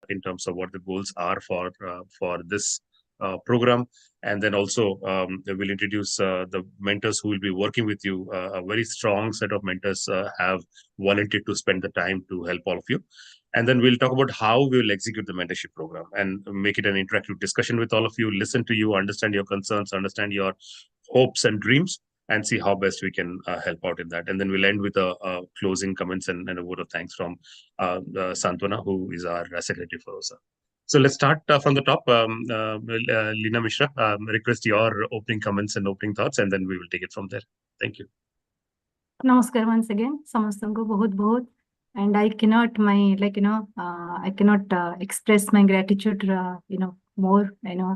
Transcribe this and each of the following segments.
in terms of what the goals are for this program. And then also we'll introduce the mentors who will be working with you. A very strong set of mentors have volunteered to spend the time to help all of you. And then we'll talk about how we will execute the mentorship program and make it an interactive discussion with all of you, listen to you, understand your concerns, understand your hopes and dreams, and see how best we can help out in that. And then we'll end with a closing comments and a word of thanks from Santwana, who is our secretary for OSA. So let's start from the top. Lina Mishra, request your opening comments and opening thoughts, and then we will take it from there. Thank you. Namaskar once again. Samastanko bahut bahut. And I cannot I cannot express my gratitude, more,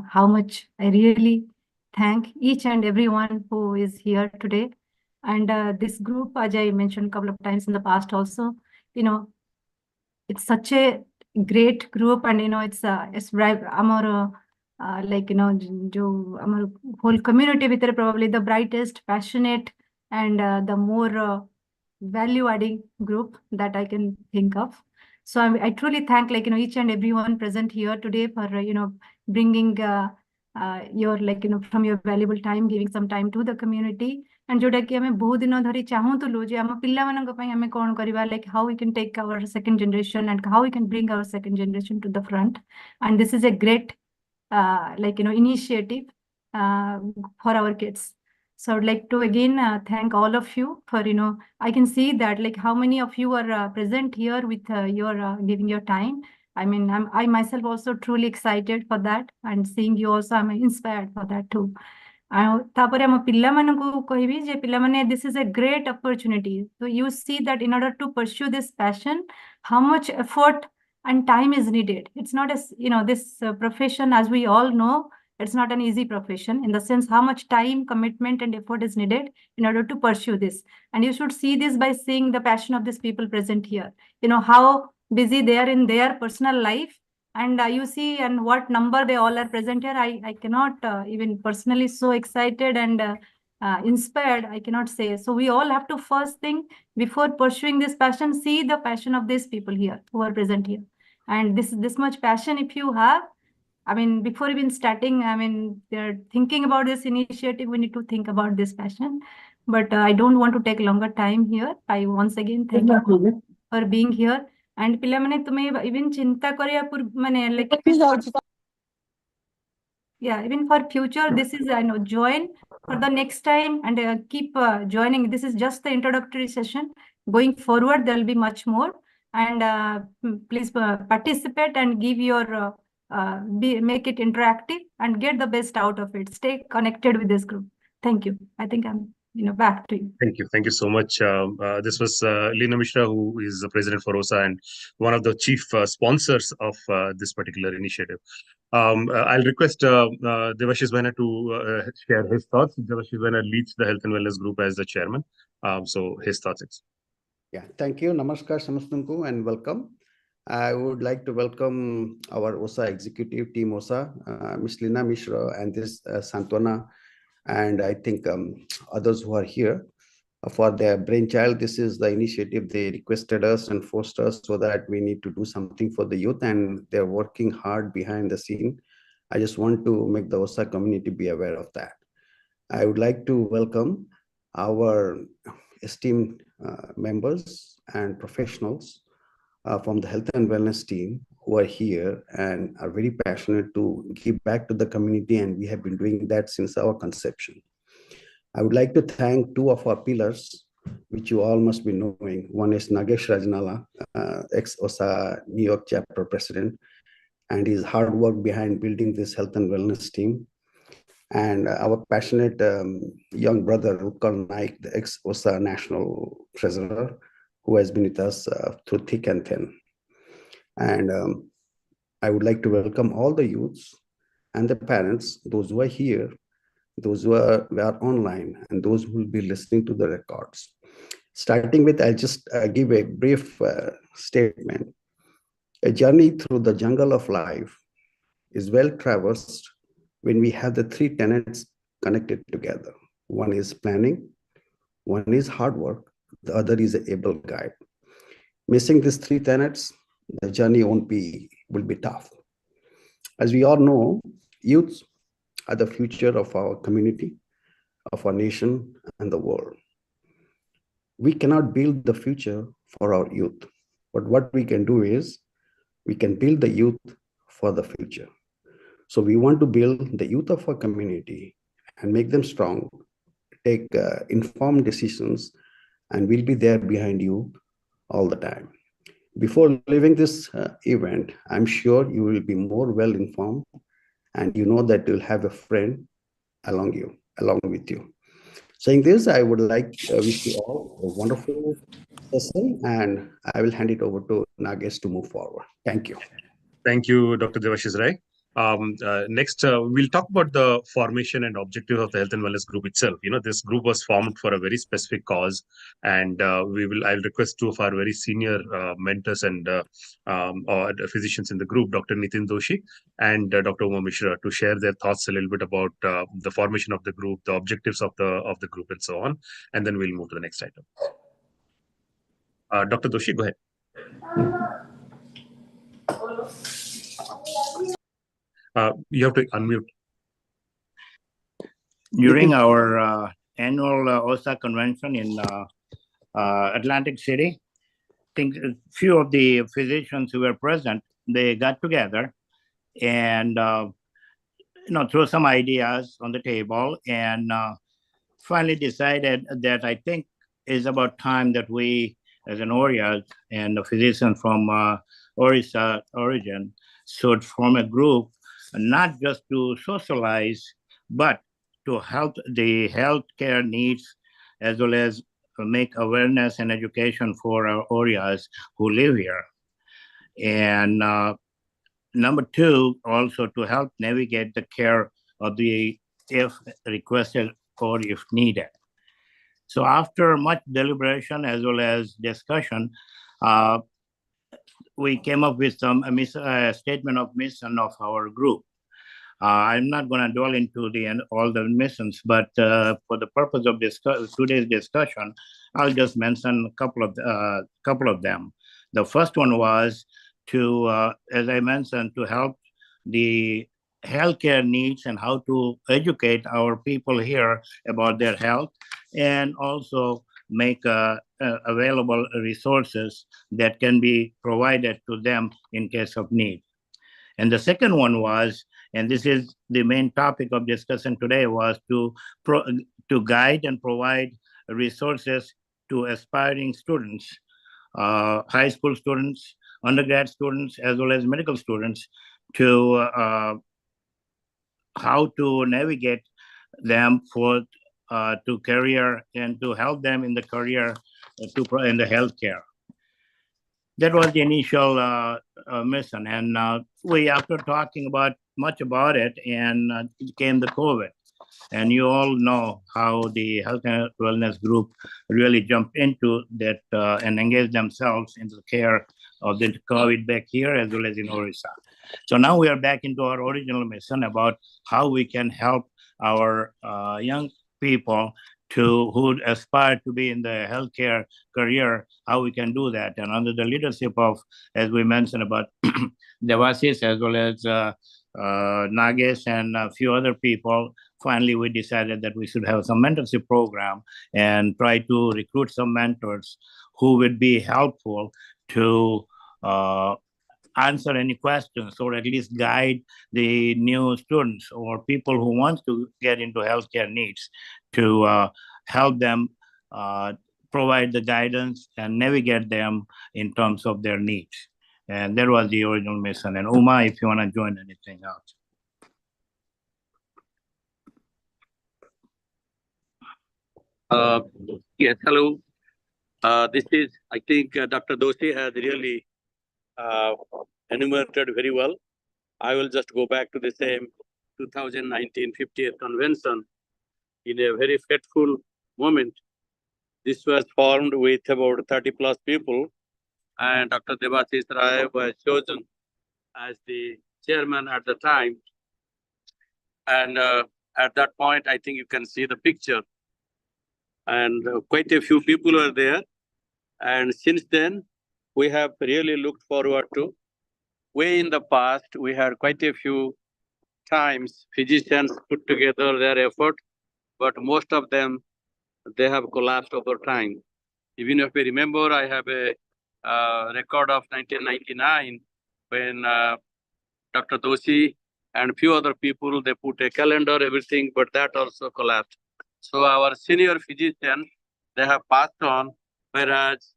how much I really thank each and everyone who is here today. And this group, as I mentioned a couple of times in the past also, it's such a great group, and it's our our whole community with probably the brightest, passionate, and the more value adding group that I can think of. So I truly thank each and everyone present here today for bringing your from your valuable time, giving some time to the community. And जोटा कि हमें बहुत दिनों धरी चाहूँ तो लो जे हम पिल्ला मानक पे हमें कौन करिवा, like how we can take our second generation and how we can bring our second generation to the front. And this is a great initiative for our kids. So I would like to again thank all of you for I can see that how many of you are present here with your giving your time. I mean, I myself also truly excited for that, and seeing you also I'm inspired for that too. This is a great opportunity. So you see that in order to pursue this passion, how much effort and time is needed. It's not as this profession, as we all know, it's not an easy profession, in the sense how much time, commitment, and effort is needed in order to pursue this. And you should see this by seeing the passion of these people present here. How busy they are in their personal life, and you see and what number they all are present here. I cannot even personally so excited and inspired, I cannot say. So we all have to first thing before pursuing this passion, see the passion of these people here who are present here. And this much passion, if you have, I mean, before even starting, I mean, they're thinking about this initiative, we need to think about this passion. But I don't want to take longer time here. I once again thank you for being here. And pilamane tume even chinta kariya mane like yeah, even for future, this is I know join for the next time, and keep joining. This is just the introductory session. Going forward, there will be much more, and please participate and give your make it interactive and get the best out of it. Stay connected with this group. Thank you. I think I'm back to you. Thank you so much. This was Lina Mishra, who is the president for OSA and one of the chief sponsors of this particular initiative. I'll request Devashish Vaina to share his thoughts. Devashish Vaina leads the Health and Wellness Group as the chairman. So his thoughts. Yeah, thank you. Namaskar, Samastunku, and welcome. I would like to welcome our OSA executive team, OSA, Ms. Lina Mishra, and this Santwana, and I think others who are here for their brainchild. This is the initiative they requested us and forced us so that we need to do something for the youth, and they're working hard behind the scene. I just want to make the OSA community be aware of that. I would like to welcome our esteemed members and professionals from the health and wellness team who are here and are very passionate to give back to the community, and we have been doing that since our conception. I would like to thank two of our pillars, which you all must be knowing. One is Nagesh Rajnala, ex-OSA New York chapter president, and his hard work behind building this health and wellness team. And our passionate young brother, Utkal Naik, the ex-OSA national treasurer, who has been with us through thick and thin. And I would like to welcome all the youths and the parents, those who are here, those who are online, and those who will be listening to the records. Starting with, I'll just give a brief statement. A journey through the jungle of life is well traversed when we have the three tenets connected together. One is planning, one is hard work, the other is an able guide. Missing these three tenets, the journey won't be will be tough. As we all know, youths are the future of our community, of our nation, and the world. We cannot build the future for our youth, but what we can do is we can build the youth for the future. So we want to build the youth of our community and make them strong, take informed decisions, and we'll be there behind you all the time. Before leaving this event, I'm sure you will be more well informed, and you know that you'll have a friend along with you. Saying this, I would like to wish you all a wonderful session, and I will hand it over to Nagesh to move forward. Thank you. Thank you, Dr. Devashish Rai. Next, we'll talk about the formation and objectives of the Health and Wellness Group itself. This group was formed for a very specific cause, and I'll request two of our very senior mentors and or physicians in the group, Dr. Nitin Doshi and Dr. Uma Mishra, to share their thoughts a little bit about the formation of the group, the objectives of the group, and so on. And then we'll move to the next item. Dr. Doshi, go ahead. You have to unmute. During our annual OSA convention in Atlantic City, I think a few of the physicians who were present, they got together and threw some ideas on the table, and finally decided that I think it's about time that we, as an Oriya and a physician from Orissa origin, should form a group, not just to socialize, but to help the healthcare needs, as well as make awareness and education for our Oriyas who live here. And number two, also to help navigate the care of the, if requested or if needed. So after much deliberation as well as discussion, we came up with some statement of mission of our group. I'm not going to dwell into all the missions, but for the purpose of today's discussion, I'll just mention a couple of them. The first one was to, as I mentioned, to help the healthcare needs and how to educate our people here about their health, and also make available resources that can be provided to them in case of need. And the second one was, and this is the main topic of discussion today, was to guide and provide resources to aspiring students, high school students, undergrad students, as well as medical students, to how to navigate them to career and to help them in the career in the healthcare. That was the initial mission, and we, after talking much about it, and it came the COVID, and you all know how the Health and Wellness Group really jumped into that and engaged themselves in the care of the COVID back here as well as in Orissa. So now we are back into our original mission about how we can help our young people who aspire to be in the healthcare career, how we can do that. And under the leadership of, as we mentioned, about Devashish as well as Nagesh and a few other people, finally we decided that we should have some mentorship program and try to recruit some mentors who would be helpful to answer any questions, or at least guide the new students or people who want to get into healthcare needs, to help them provide the guidance and navigate them in terms of their needs. And that was the original mission. And Uma, if you want to join anything else. Yes, hello. This is, I think, Dr. Doshi has really enumerated very well. I will just go back to the same 2019 50th convention in a very fateful moment. This was formed with about 30 plus people, and Dr. Devashish Rai was chosen as the chairman at the time. And at that point, I think you can see the picture. And quite a few people were there. And since then, we have really looked forward to way in the past, we had quite a few times physicians put together their effort, but most of them, they have collapsed over time. Even if you remember, I have a record of 1999 when Dr. Doshi and few other people, they put a calendar, everything, but that also collapsed. So our senior physicians, they have passed on, whereas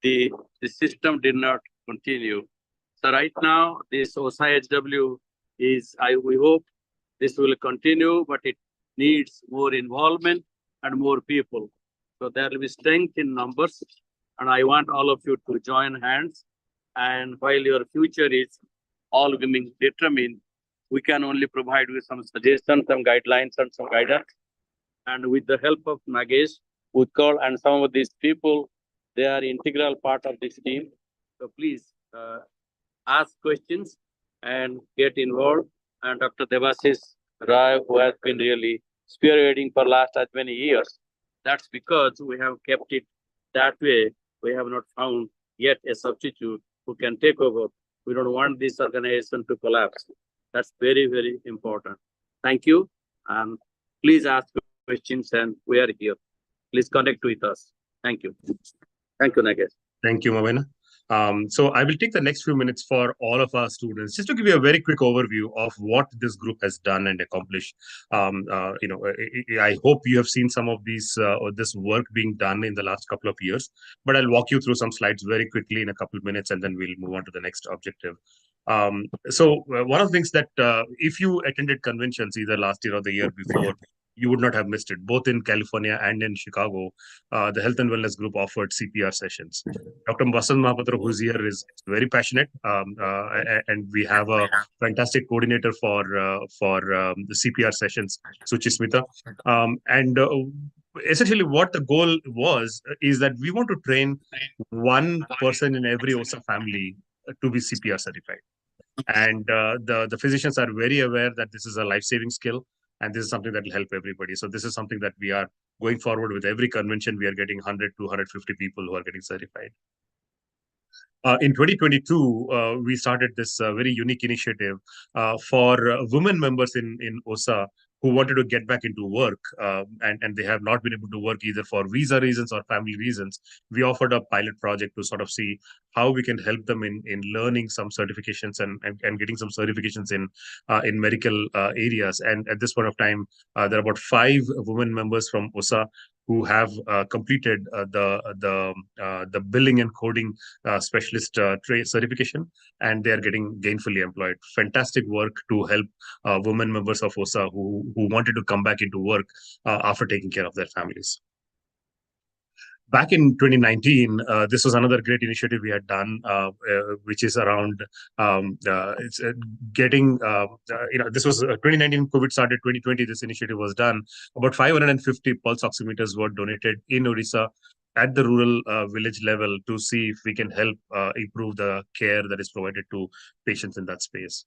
the system did not continue. So right now, this OSA-HW we hope this will continue, but it needs more involvement and more people. So there will be strength in numbers, and I want all of you to join hands. And while your future is all being determined, we can only provide you some suggestions, some guidelines, and some guidance. And with the help of Nagesh, Utkal, and some of these people, they are integral part of this team. So please ask questions and get involved. And Dr. Devasis Rai, who has been really spearheading for last as many years, that's because we have kept it that way. We have not found yet a substitute who can take over. We don't want this organization to collapse. That's very, very important. Thank you. And please ask questions, and we are here. Please connect with us. Thank you. Thank you, Nagesh. Thank you, Mavena. So I will take the next few minutes for all of our students, just to give you a very quick overview of what this group has done and accomplished. I hope you have seen some of these or this work being done in the last couple of years, but I'll walk you through some slides very quickly in a couple of minutes, and then we'll move on to the next objective. One of the things that if you attended conventions either last year or the year before, you would not have missed it. Both in California and in Chicago, the Health and Wellness Group offered CPR sessions. Dr. Vasant Mahapatra, who's here, is very passionate, and we have a fantastic coordinator for the CPR sessions, Suchismita. Essentially, what the goal was is that we want to train one person in every OSA family to be CPR certified. And the physicians are very aware that this is a life-saving skill, and this is something that will help everybody. So this is something that we are going forward with. Every convention, we are getting 100 to 150 people who are getting certified. In 2022, we started this very unique initiative for women members in OSA who wanted to get back into work, and they have not been able to work either for visa reasons or family reasons. We offered a pilot project to sort of see how we can help them in learning some certifications and getting some certifications in medical areas. And at this point of time, there are about 5 women members from OSA who have completed the billing and coding specialist trade certification, and they are getting gainfully employed. Fantastic work to help women members of OSA who wanted to come back into work after taking care of their families. Back in 2019, this was another great initiative we had done, which is around getting, this was 2019, COVID started, 2020, this initiative was done. About 550 pulse oximeters were donated in Odisha at the rural village level to see if we can help improve the care that is provided to patients in that space.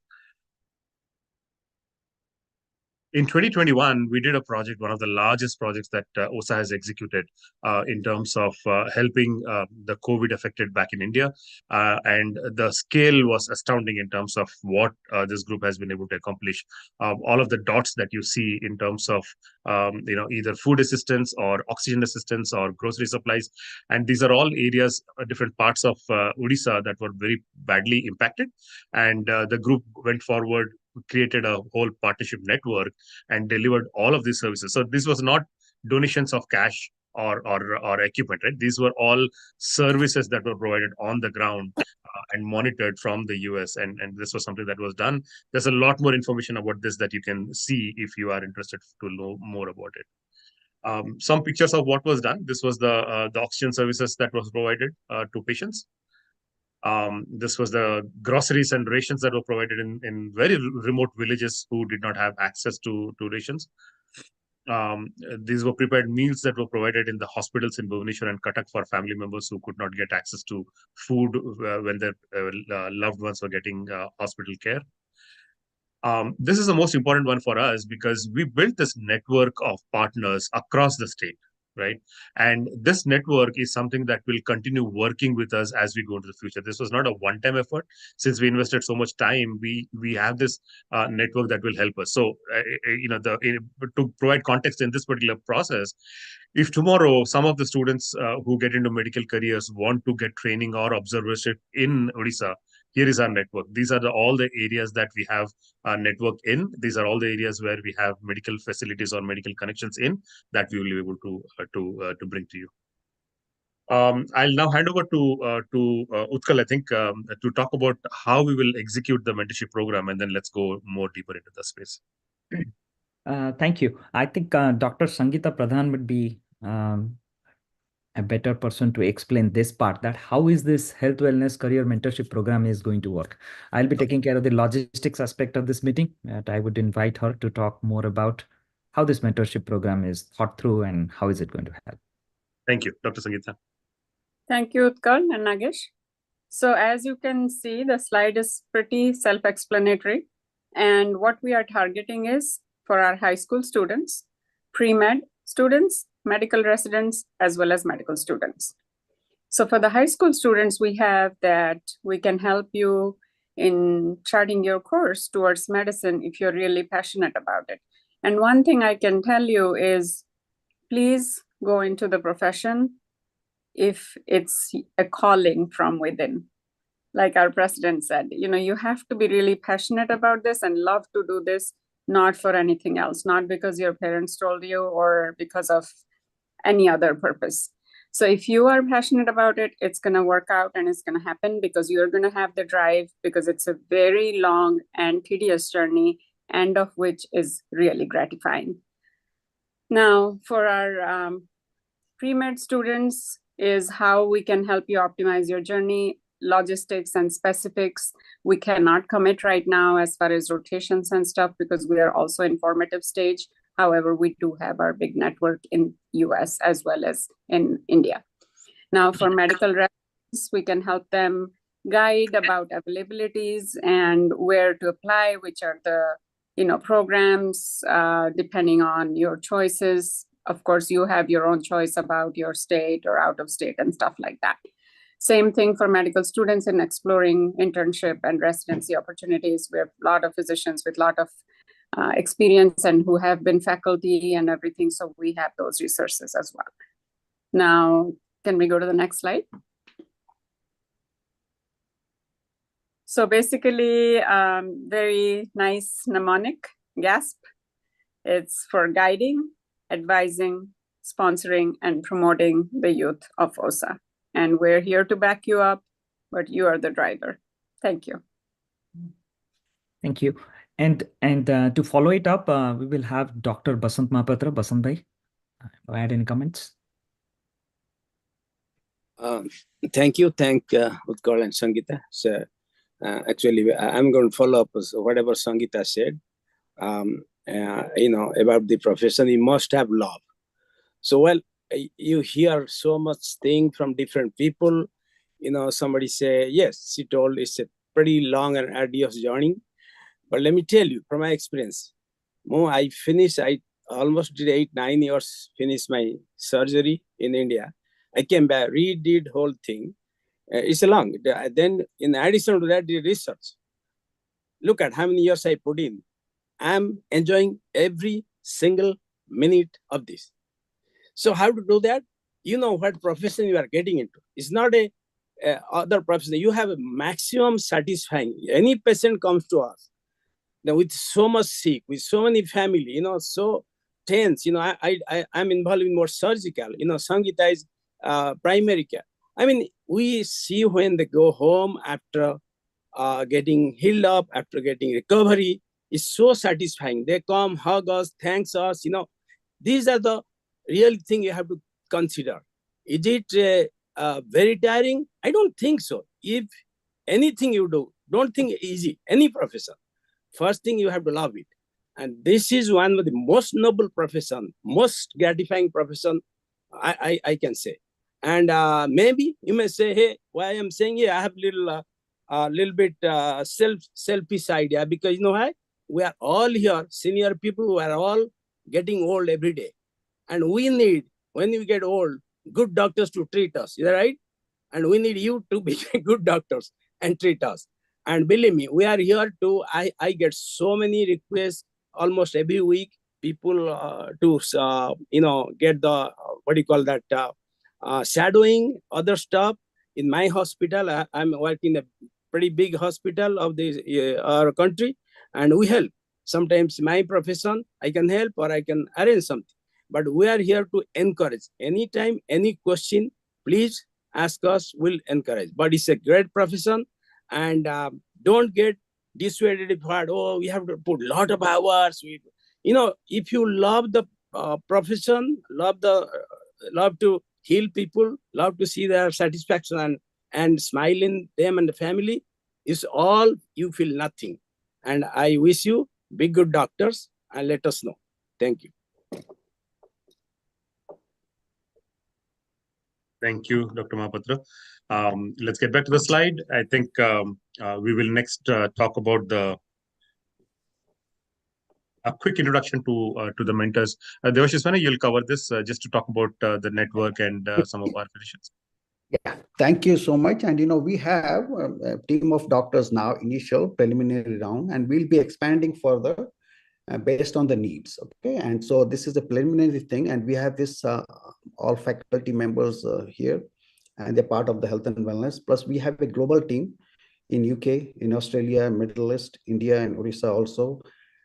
In 2021, we did a project, one of the largest projects that OSA has executed in terms of helping the COVID affected back in India. And the scale was astounding in terms of what this group has been able to accomplish. All of the dots that you see in terms of either food assistance or oxygen assistance or grocery supplies. And these are all areas, different parts of Odisha that were very badly impacted. And the group went forward, created a whole partnership network and delivered all of these services. So this was not donations of cash or equipment, right? These were all services that were provided on the ground and monitored from the US. And this was something that was done. There's a lot more information about this that you can see if you are interested to know more about it. Some pictures of what was done. This was the oxygen services that was provided to patients. This was the groceries and rations that were provided in very remote villages who did not have access to rations. These were prepared meals that were provided in the hospitals in Bhubaneswar and Cuttack for family members who could not get access to food when their loved ones were getting hospital care. This is the most important one for us because we built this network of partners across the state. right? And this network is something that will continue working with us as we go into the future. This was not a one-time effort. Since we invested so much time, we have this network that will help us. So, to provide context in this particular process, if tomorrow some of the students who get into medical careers want to get training or observership in Odisha, here is our network. These are all the areas that we have our network in. These are all the areas where we have medical facilities or medical connections in that we will be able to bring to you. I'll now hand over to Utkal, I think, to talk about how we will execute the mentorship program, and then let's go more deeper into the space. Thank you. I think Dr. Sangeeta Pradhan would be a better person to explain this part, that how is this health wellness career mentorship program is going to work. I'll be taking care of the logistics aspect of this meeting, and I would invite her to talk more about how this mentorship program is thought through and how is it going to help. Thank you, Dr. Sangeeta. Thank you, Utkal and Nagesh. So as you can see, the slide is pretty self-explanatory. And what we are targeting is for our high school students, pre-med students, medical residents, as well as medical students. So for the high school students, we have that we can help you in charting your course towards medicine if you're really passionate about it. And one thing I can tell you is, please go into the profession if it's a calling from within. Like our president said, you have to be really passionate about this and love to do this, not for anything else, not because your parents told you or because of any other purpose. So if you are passionate about it, it's going to work out and it's going to happen because you're going to have the drive, because it's a very long and tedious journey, end of which is really gratifying. Now, for our pre-med students is how we can help you optimize your journey, logistics and specifics. We cannot commit right now as far as rotations and stuff because we are also in formative stage. However, we do have our big network in US as well as in India. Now for medical residents, we can help them guide about availabilities and where to apply, which are the programs, depending on your choices. Of course, you have your own choice about your state or out of state and stuff like that. Same thing for medical students in exploring internship and residency opportunities. We have a lot of physicians with a lot of experience and who have been faculty and everything. So we have those resources as well. Now, can we go to the next slide? So basically, very nice mnemonic, GASP. It's for guiding, advising, sponsoring, and promoting the youth of OSA. And we're here to back you up, but you are the driver. Thank you. Thank you. And to follow it up, we will have Dr. Basant Mahapatra. Basant bhai, add any comments? Thank you. Thank Utkal and Sangeeta. So, actually, I'm going to follow up whatever Sangeeta said. About the profession, you must have love. So, well, you hear so much thing from different people. Somebody say, yes, she told it's a pretty long and arduous journey. But let me tell you, from my experience, I almost did 8-9 years, finished my surgery in India. I came back, redid whole thing. It's a long. Then, in addition to that, did research. Look at how many years I put in. I'm enjoying every single minute of this. So how to do that? You know what profession you are getting into. It's not a other profession. You have a maximum satisfying. Any patient comes to us now with so much sick, with so many family, so tense. I'm involved in more surgical. Sangeeta is primary care. I mean, we see when they go home after getting healed up, after getting recovery, it's so satisfying. They come, hug us, thanks us. These are the real thing you have to consider. Is it very tiring? I don't think so. If anything you do, don't think easy. Any profession, first thing you have to love it. And this is one of the most noble profession, most gratifying profession I can say. And maybe you may say, hey, why I'm saying here, I have little bit selfish idea, because you know why? We are all here, senior people who are all getting old every day. And we need when we get old, good doctors to treat us. Is that right? And we need you to be good doctors and treat us. And believe me, we are here to, I get so many requests almost every week, people to, get the, what do you call that, shadowing other stuff. In my hospital, I'm working in a pretty big hospital of our country, and we help. Sometimes my profession, I can help or I can arrange something. But we are here to encourage. Anytime, any question, please ask us, we'll encourage. But it's a great profession, and don't get dissuaded if what, oh, we have to put a lot of hours. If you love the profession, love to heal people, love to see their satisfaction and smile in them and the family, is all, you feel nothing. And I wish you be good doctors and let us know. Thank you. Thank you, Dr. Mahapatra. Let's get back to the slide. I think we will next talk about a quick introduction to the mentors. Devashishwana, you'll cover this just to talk about the network and some of our physicians. Yeah, thank you so much. And we have a team of doctors now, initial preliminary round, and we'll be expanding further based on the needs. Okay, and so this is a preliminary thing, and we have this all faculty members here, and they're part of the health and wellness. Plus, we have a global team in UK, in Australia, Middle East, India, and Orissa also.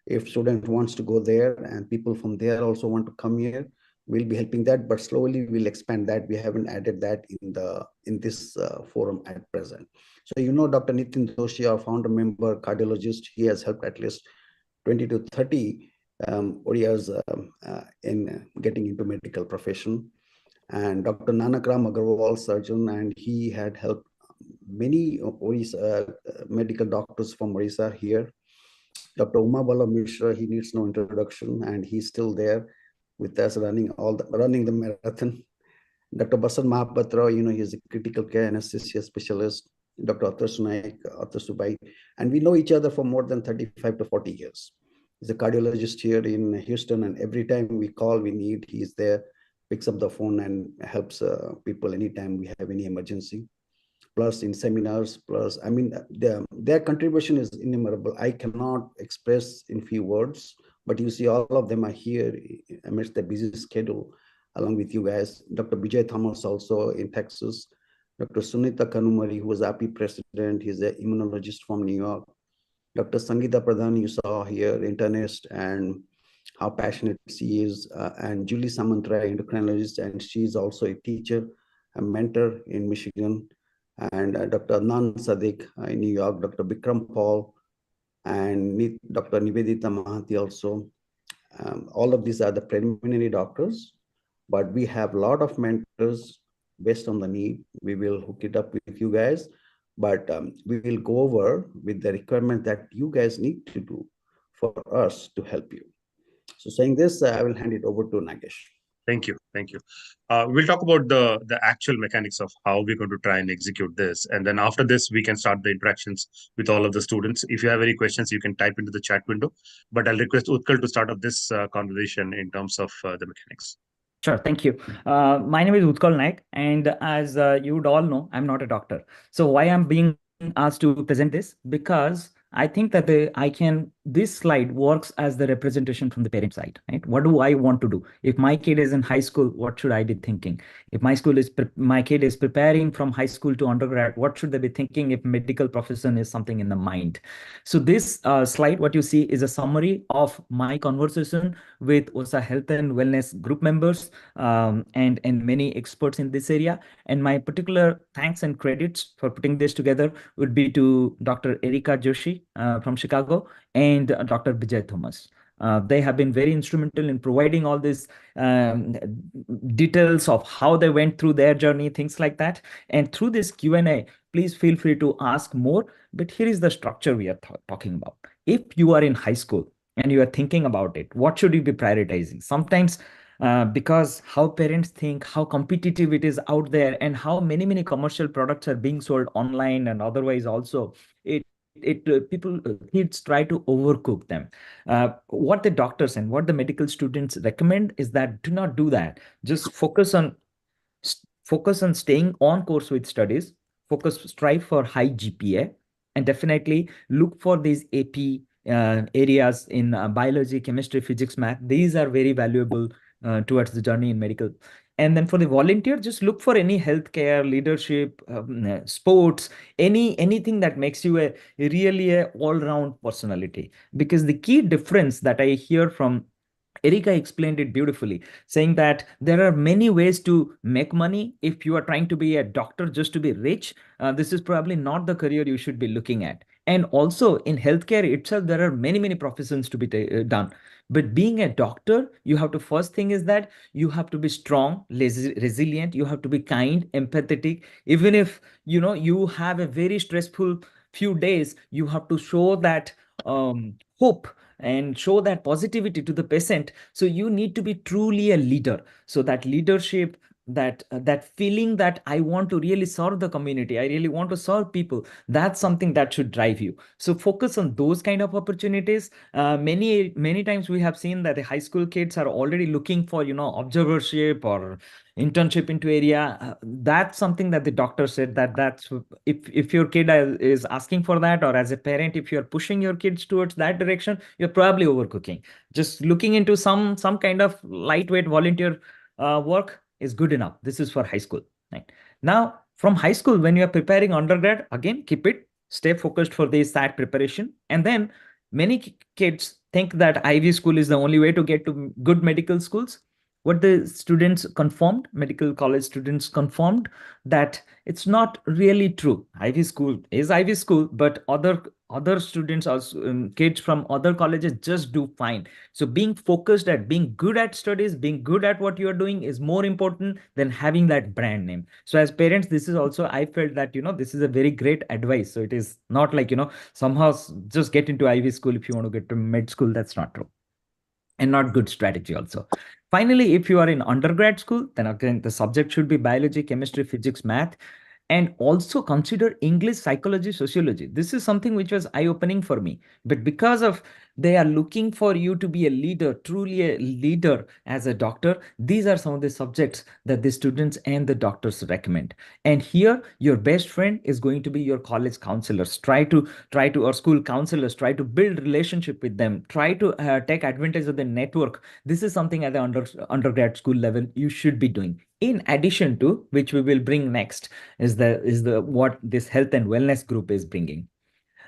If student wants to go there, and people from there also want to come here, we'll be helping that, but slowly we'll expand that. We haven't added that in this forum at present. So Dr. Nitin Doshi, our founder member, cardiologist, he has helped at least 20 to 30 ODIs in getting into medical profession. And Dr. Nanakram Agarwal, surgeon, and he had helped many Orissa medical doctors from Orissa here. Dr. Umabala Mishra, he needs no introduction, and he's still there with us running the marathon. Dr. Basan Mahapatra, he's a critical care anesthesia specialist. Dr. Atarsh Naik, Atarsh Subai, and we know each other for more than 35 to 40 years. He's a cardiologist here in Houston, and every time we call, we need, he's there, picks up the phone and helps people anytime we have any emergency. Plus in seminars, plus, I mean, their contribution is innumerable. I cannot express in few words, but you see all of them are here amidst the busy schedule along with you guys. Dr. Vijay Thomas also in Texas. Dr. Sunita Kanumari, who was API president, he's an immunologist from New York. Dr. Sangeeta Pradhan, you saw here, internist, and how passionate she is. And Julie Samantray, endocrinologist, and she's also a teacher, a mentor in Michigan. And Dr. Adnan Sadiq in New York, Dr. Bikram Paul, and Dr. Nivedita Mahanti also. All of these are the preliminary doctors, but we have a lot of mentors based on the need. We will hook it up with you guys, but we will go over with the requirement that you guys need to do for us to help you. So saying this, I will hand it over to Nagesh. Thank you. We'll talk about the actual mechanics of how we're going to try and execute this. And then after this, we can start the interactions with all of the students. If you have any questions, you can type into the chat window. But I'll request Utkal to start off this conversation in terms of the mechanics. Sure, thank you. My name is Utkal Naik, and as you would all know, I'm not a doctor. So why I'm being asked to present this? Because I think that this slide works as the representation from the parent side, right? What do I want to do? If my kid is in high school, what should I be thinking? If my kid is preparing from high school to undergrad, what should they be thinking if medical profession is something in the mind? So this slide, what you see is a summary of my conversation with OSA Health and Wellness group members and many experts in this area. And my particular thanks and credits for putting this together would be to Dr. Erika Joshi from Chicago and Dr. Vijay Thomas. They have been very instrumental in providing all these details of how they went through their journey, things like that. And through this Q&A, please feel free to ask more. But here is the structure we are talking about. If you are in high school and you are thinking about it, what should you be prioritizing? Sometimes because how parents think, how competitive it is out there, and how many commercial products are being sold online and otherwise also, people, kids try to overcook them. What the doctors and what the medical students recommend is that do not do that. Just focus on staying on course with studies, strive for high GPA, and definitely look for these AP areas in biology, chemistry, physics, math. These are very valuable towards the journey in medical. And then for the volunteer, just look for any healthcare, leadership, sports, anything that makes you a really a all-round personality. Because the key difference that I hear from Erika explained it beautifully, saying that there are many ways to make money. If you are trying to be a doctor just to be rich, this is probably not the career you should be looking at. And also in healthcare itself, there are many professions to be done. But being a doctor, you have to, first thing is that you have to be strong, resilient. You have to be kind, empathetic. Even if you have a very stressful few days, you have to show that hope and show that positivity to the patient. So you need to be truly a leader. So that leadership, that feeling that I want to really serve the community, I really want to serve people, that's something that should drive you. So focus on those kind of opportunities. Many times we have seen that the high school kids are already looking for observership or internship into area. That's something that the doctor said that's if your kid is asking for that, or as a parent, if you're pushing your kids towards that direction, you're probably overcooking. Just looking into some kind of lightweight volunteer work is good enough. This is for high school, right? Now from high school, when you're preparing undergrad, again, stay focused for the SAT preparation. And then many kids think that Ivy school is the only way to get to good medical schools. What the students confirmed, medical college students confirmed, that it's not really true. Ivy school is Ivy school, but other students, also kids from other colleges, just do fine. So being focused at being good at studies, being good at what you are doing is more important than having that brand name. So as parents, this is also, I felt that this is a very great advice. So it is not like somehow just get into Ivy school if you want to get to med school. That's not true, and not good strategy also. Finally, if you are in undergrad school, then again, the subject should be biology, chemistry, physics, math, and also consider English, psychology, sociology. This is something which was eye-opening for me. But because of they are looking for you to be a leader, truly a leader as a doctor, these are some of the subjects that the students and the doctors recommend. And here, your best friend is going to be your college counselors. Try to or school counselors, try to build relationship with them. Try to take advantage of the network. This is something at the undergrad school level you should be doing. In addition to which we will bring next is the what this health and wellness group is bringing.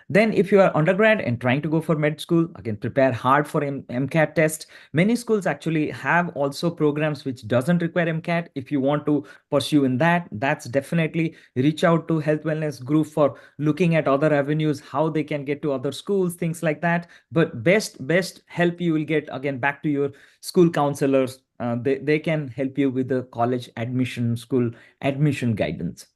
Then if you are undergrad and trying to go for med school, again, prepare hard for MCAT test. Many schools actually have also programs which doesn't require MCAT. If you want to pursue in that, that's definitely reach out to health wellness group for looking at other avenues, how they can get to other schools, things like that. But best help you will get, again, back to your school counselors. They can help you with the college admission, school admission guidance.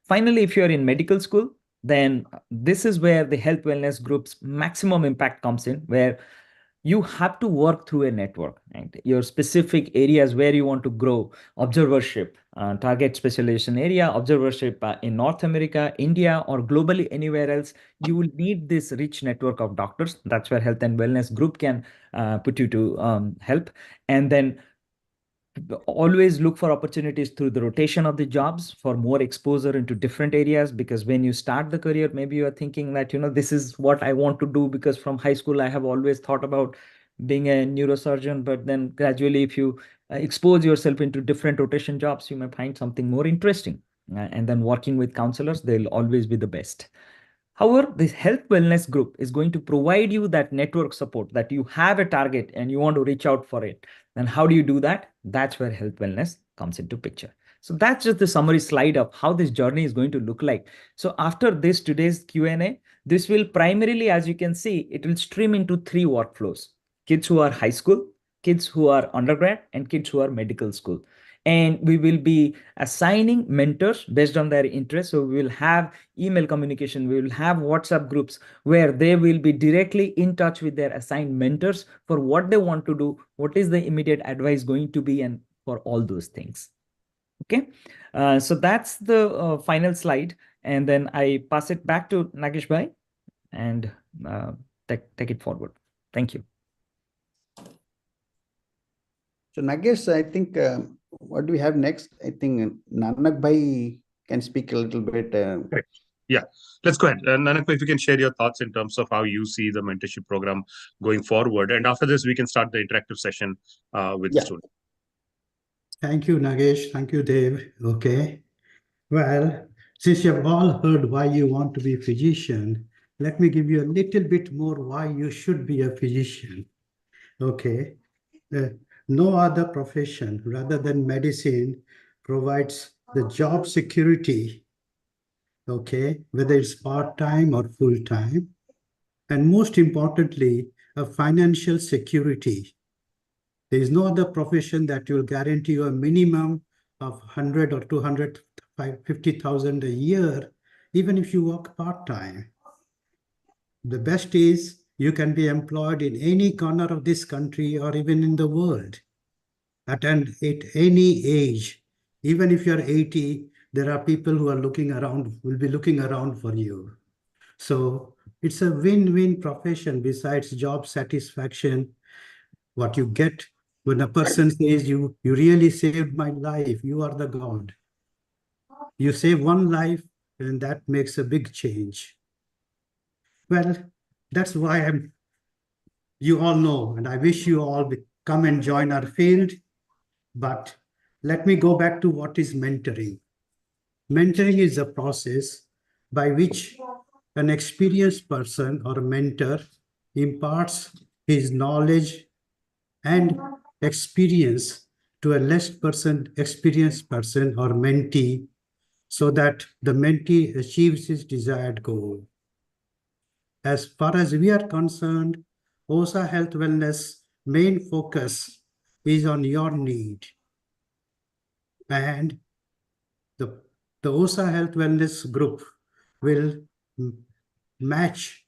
Finally, if you're in medical school, then this is where the health wellness group's maximum impact comes in, where you have to work through a network, right? Your specific areas where you want to grow, observership, target specialization area, observership in North America, India, or globally anywhere else, you will need this rich network of doctors. That's where health and wellness group can put you to help. And then always look for opportunities through the rotation of the jobs for more exposure into different areas. Because when you start the career, maybe you are thinking that this is what I want to do, because from high school I have always thought about being a neurosurgeon. But then gradually, if you expose yourself into different rotation jobs, you may find something more interesting. And then working with counselors, they'll always be the best. However, this health wellness group is going to provide you that network support, that you have a target and you want to reach out for it. Then how do you do that? That's where health wellness comes into picture. So that's just the summary slide of how this journey is going to look like. So after this today's Q&A, this will primarily, as you can see, it will stream into 3 workflows: kids who are high school, kids who are undergrad, and kids who are medical school. And we will be assigning mentors based on their interests. So we will have email communication, we will have WhatsApp groups where they will be directly in touch with their assigned mentors for what they want to do, what is the immediate advice going to be, and for all those things. Okay, so that's the final slide. And then I pass it back to Nagesh Bhai. and take it forward. Thank you. So Nagesh, I think what do we have next? I think Nanak Bhai can speak a little bit. Correct. Yeah, let's go ahead. Nanak, if you can share your thoughts in terms of how you see the mentorship program going forward. And after this, we can start the interactive session with the Yeah. students. Thank you, Nagesh. Thank you, Dave. Okay. Well, since you've all heard why you want to be a physician, let me give you a little bit more why you should be a physician. Okay. No other profession rather than medicine provides the job security, okay, whether it's part-time or full-time, and most importantly, a financial security. There is no other profession that will guarantee you a minimum of 100 or 250,000 a year, even if you work part-time. The best is you can be employed in any corner of this country or even in the world at any age. Even if you're 80, there are people who are looking around, will be looking around for you. So it's a win-win profession besides job satisfaction. What you get when a person says you really saved my life, you are the God. You save one life and that makes a big change. Well, that's why you all know, and I wish you all come and join our field. But let me go back to what is mentoring. Mentoring is a process by which an experienced person or a mentor imparts his knowledge and experience to a less experienced person or mentee so that the mentee achieves his desired goal. As far as we are concerned, OSA Health Wellness main focus is on your need. And the OSA Health Wellness group will match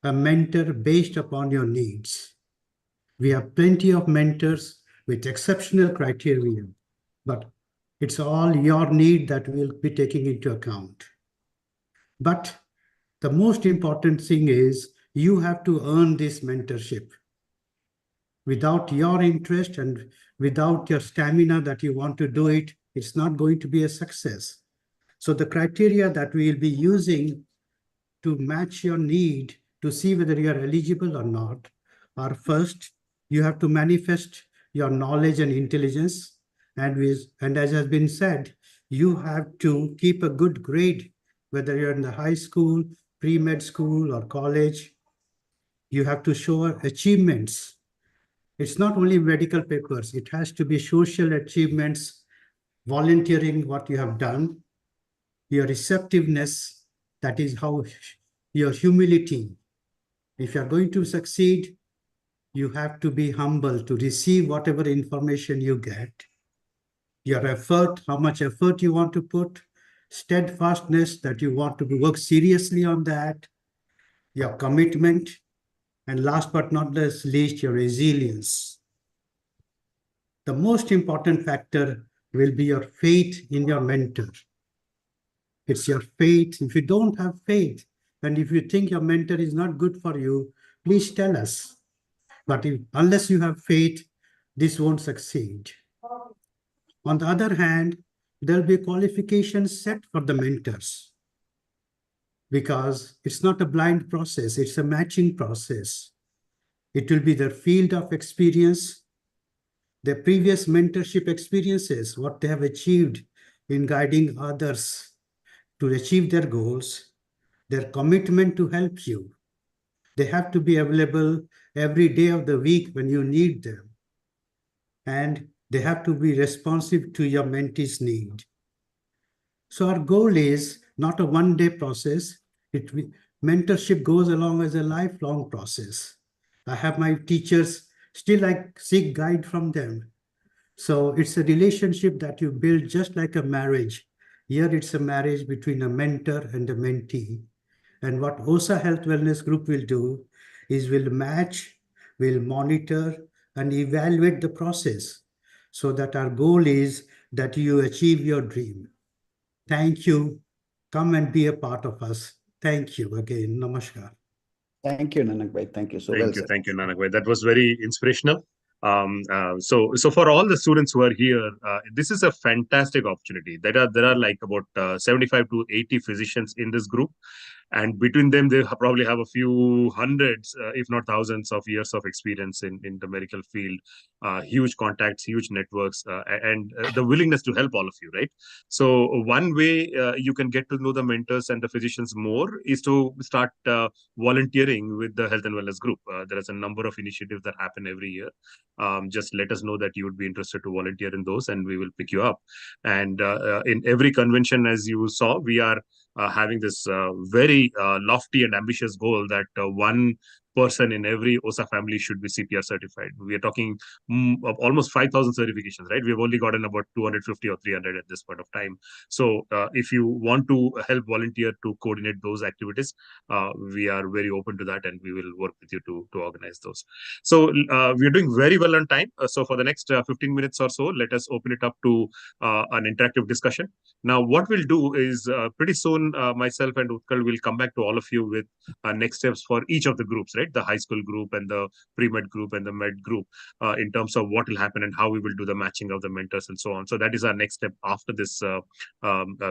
a mentor based upon your needs. We have plenty of mentors with exceptional criteria, but it's all your need that we'll be taking into account. But the most important thing is you have to earn this mentorship. Without your interest and without your stamina that you want to do it, it's not going to be a success. So the criteria that we'll be using to match your need to see whether you are eligible or not are: first, you have to manifest your knowledge and intelligence. And as has been said, you have to keep a good grade, whether you're in the high school, pre-med school, or college. You have to show achievements. It's not only medical papers, it has to be social achievements, volunteering, what you have done, your receptiveness, that is how your humility. If you're going to succeed, you have to be humble to receive whatever information you get. Your effort, how much effort you want to put, steadfastness, that you want to work seriously on that, your commitment, and last but not least, your resilience. The most important factor will be your faith in your mentor. It's your faith. If you don't have faith, and if you think your mentor is not good for you, please tell us. But unless you have faith, this won't succeed. On the other hand, there'll be qualifications set for the mentors, because it's not a blind process, it's a matching process. It will be their field of experience, their previous mentorship experiences, what they have achieved in guiding others to achieve their goals, their commitment to help you. They have to be available every day of the week when you need them. And they have to be responsive to your mentee's need. So our goal is not a one-day process. Mentorship goes along as a lifelong process. I have my teachers, still I seek guide from them. So it's a relationship that you build just like a marriage. Here it's a marriage between a mentor and a mentee. And what OSA Health Wellness Group will do is will match, will monitor, and evaluate the process so that our goal is that you achieve your dream. Thank you. Come and be a part of us. Thank you again. Namaskar. Thank you, Nanak Bhai. Thank you. So well said. Thank you, Nanak Bhai. That was very inspirational. So for all the students who are here, this is a fantastic opportunity. There are like about 75 to 80 physicians in this group, and between them they probably have a few hundreds, if not thousands, of years of experience in the medical field, huge contacts, huge networks, and the willingness to help all of you, right? So one way you can get to know the mentors and the physicians more is to start volunteering with the health and wellness group. There is a number of initiatives that happen every year. Just let us know that you would be interested to volunteer in those, and we will pick you up. And in every convention, as you saw, we are having this very lofty and ambitious goal that one person in every OSA family should be CPR certified. We are talking of almost 5,000 certifications, right? We've only gotten about 250 or 300 at this point of time. So if you want to help volunteer to coordinate those activities, we are very open to that, and we will work with you to organize those. So we're doing very well on time. So for the next 15 minutes or so, let us open it up to an interactive discussion. Now, what we'll do is pretty soon, myself and Utkal will come back to all of you with next steps for each of the groups, right? The high school group and the pre-med group and the med group, in terms of what will happen and how we will do the matching of the mentors and so on. So that is our next step after this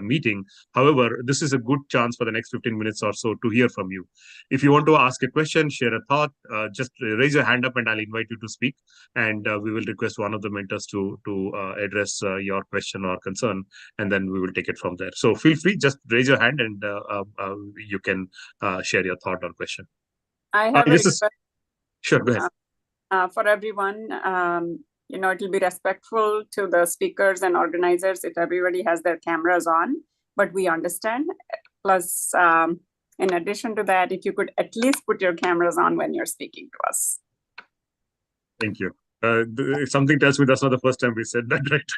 meeting. However, this is a good chance for the next 15 minutes or so to hear from you. If you want to ask a question, share a thought, just raise your hand up and I'll invite you to speak. And we will request one of the mentors to address your question or concern, and then we will take it from there. So feel free, just raise your hand and you can share your thought or question. I have a request. Sure, go ahead. For everyone, it will be respectful to the speakers and organizers if everybody has their cameras on, but we understand. Plus, in addition to that, if you could at least put your cameras on when you're speaking to us. Thank you. Something tells me that's not the first time we said that, right?